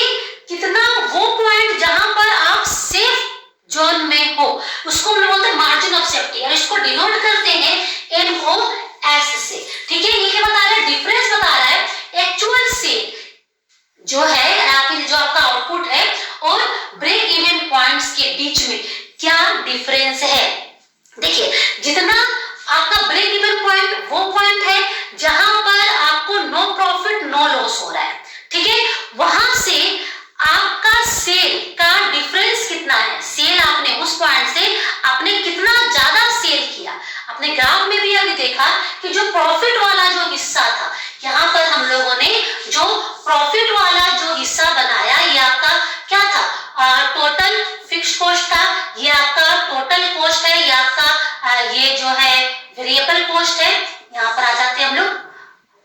Speaker 1: कितना वो पॉइंट जहां पर आप सेफ जोन में हो, उसको हम लोग बोलते हैं मार्जिन ऑफ सेफ्टी, और इसको डिनोट करते हैं MOS से, ठीक है। ये क्या बता रहा है, डिफरेंस बता रहा है एक्चुअल सेल जो है, आखिर जो आपका आउटपुट है और ब्रेक इवन पॉइंट्स के बीच में क्या डिफरेंस है। देखिए, जितना आपका ब्रेक इवन पॉइंट वो पॉइंट है जहां पर आपको नो प्रॉफिट नो लॉस हो रहा है, ठीक है। वहां से आपका सेल का डिफरेंस कितना है, सेल आपने उस पॉइंट से आपने कितना ज्यादा सेल किया। अपने ग्राफ में भी अभी देखा कि जो प्रॉफिट वाला जो हिस्सा था, यहाँ पर हम लोगों ने जो प्रॉफिट वाला जो हिस्सा बनाया, ये आपका क्या था, टोटल फिक्स्ड कॉस्ट था, ये आपका टोटल कॉस्ट है, ये आपका ये जो है वेरिएबल कॉस्ट है, यहाँ पर आ जाते हैं हम लोग,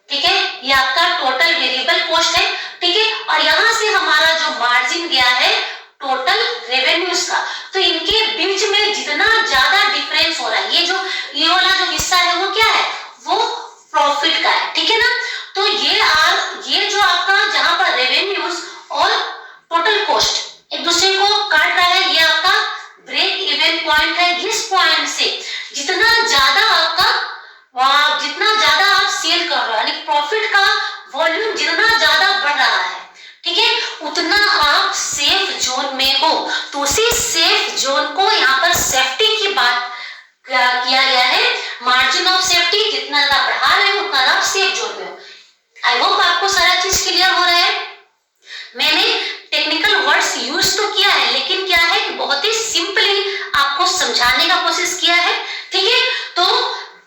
Speaker 1: ठीक है। ये आपका टोटल वेरिएबल कॉस्ट है, ठीक है। और यहाँ से हमारा जो मार्जिन गया है टोटल रेवेन्यूज का, तो इनके बीच में जितना ज्यादा डिफरेंस हो रहा है, ये वाला जो हिस्सा है वो क्या है, वो प्रॉफिट का है, ठीक है ना। तो ये जो आपका जहां पर रेवेन्यूज और टोटल कॉस्ट एक दूसरे को काट रहा है, ये आपका ब्रेक इवन पॉइंट है। इस पॉइंट से जितना ज्यादा आप सेल कर रहे हो, यानी प्रॉफिट का वॉल्यूम जितना ज्यादा बढ़ रहा को, तो उसी सेफ जोन को यहाँ पर सेफ्टी की बात किया गया है। मार्जिन ऑफ सेफ्टी जितना ज्यादा बढ़ा रहे हो उतना ज्यादा सेफ जोन में हो। आई होप आपको सारा चीज क्लियर हो रहा है। मैंने टेक्निकल वर्ड्स यूज तो किया है, लेकिन क्या है कि बहुत ही सिंपली आपको समझाने का कोशिश किया है, ठीक है। तो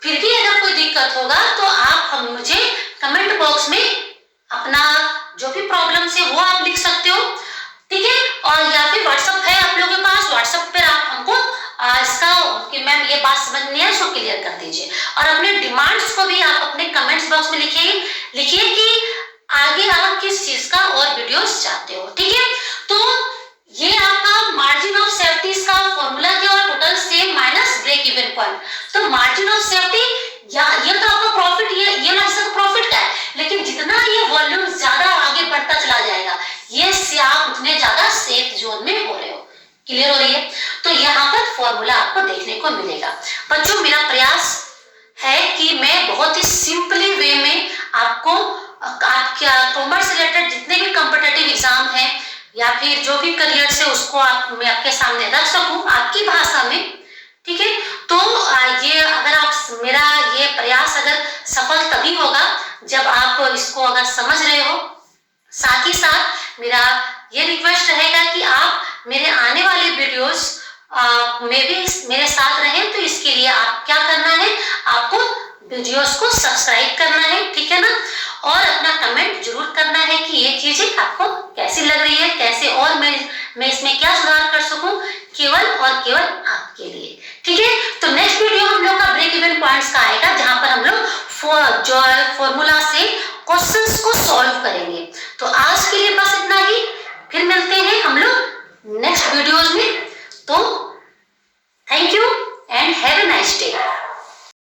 Speaker 1: फिर भी अगर कोई दिक्कत होगा तो आप मुझे कमेंट बॉक्स में अपना जो भी प्रॉब्लम है वो आप लिख सकते हो, ठीक है। और या फिर व्हाट्सएप है आप लोगों के पास, व्हाट्सएप पर आप हमको इसका कि मैम ये बात समझ नहीं है, इसको क्लियर कर दीजिए। और अपने डिमांड्स को भी आप अपने कमेंट्स बॉक्स में लिखिए कि आगे आप किस चीज का और वीडियोस चाहते हो, ठीक है। तो ये आपका मार्जिन ऑफ सेफ्टी का फॉर्मूला क्या और total sale minus break even point. तो मार्जिन ऑफ सेफ्टी या ये तो आपका प्रॉफिट, ये ना इसका प्रॉफिट का है, लेकिन जितना ये वॉल्यूम ज्यादा आगे बढ़ता चला जाएगा, ये से आप उतने ज्यादा सेफ जोन में हो रहे हो। क्लियर हो रही है? तो यहाँ पर फॉर्मूला आपको देखने को मिलेगा। बच्चों, मेरा प्रयास है कि मैं बहुत ही सिंपली वे में आपको आपके कॉमर्स से रिलेटेड जितने भी कॉम्पिटिटिव एग्जाम है या फिर जो भी करियर से उसको मैं आपके सामने रख सकूं आपकी भाषा में, ठीक है। तो ये अगर आप मेरा ये प्रयास अगर सफल तभी होगा जब आप इसको अगर समझ रहे हो। साथ ही साथ मेरा ये रिक्वेस्ट रहेगा कि आप मेरे आने वाले वीडियोस में भी मेरे साथ रहें। तो इसके लिए आप क्या करना है, आपको वीडियोस को सब्सक्राइब करना है, ठीक है ना। और अपना कमेंट जरूर करना है कि ये चीजें आपको कैसी लग रही है, कैसे और मैं इसमें क्या सुधार कर सकूं, केवल और केवल आपके लिए, ठीक है। तो नेक्स्ट वीडियो हम लोग का ब्रेक इवन पॉइंट्स का आएगा, जहां पर हम लोग फॉर्मूला से क्वेश्चंस को सॉल्व करेंगे। तो आज के लिए बस इतना ही, फिर मिलते हैं हम लोग नेक्स्ट वीडियोज में। तो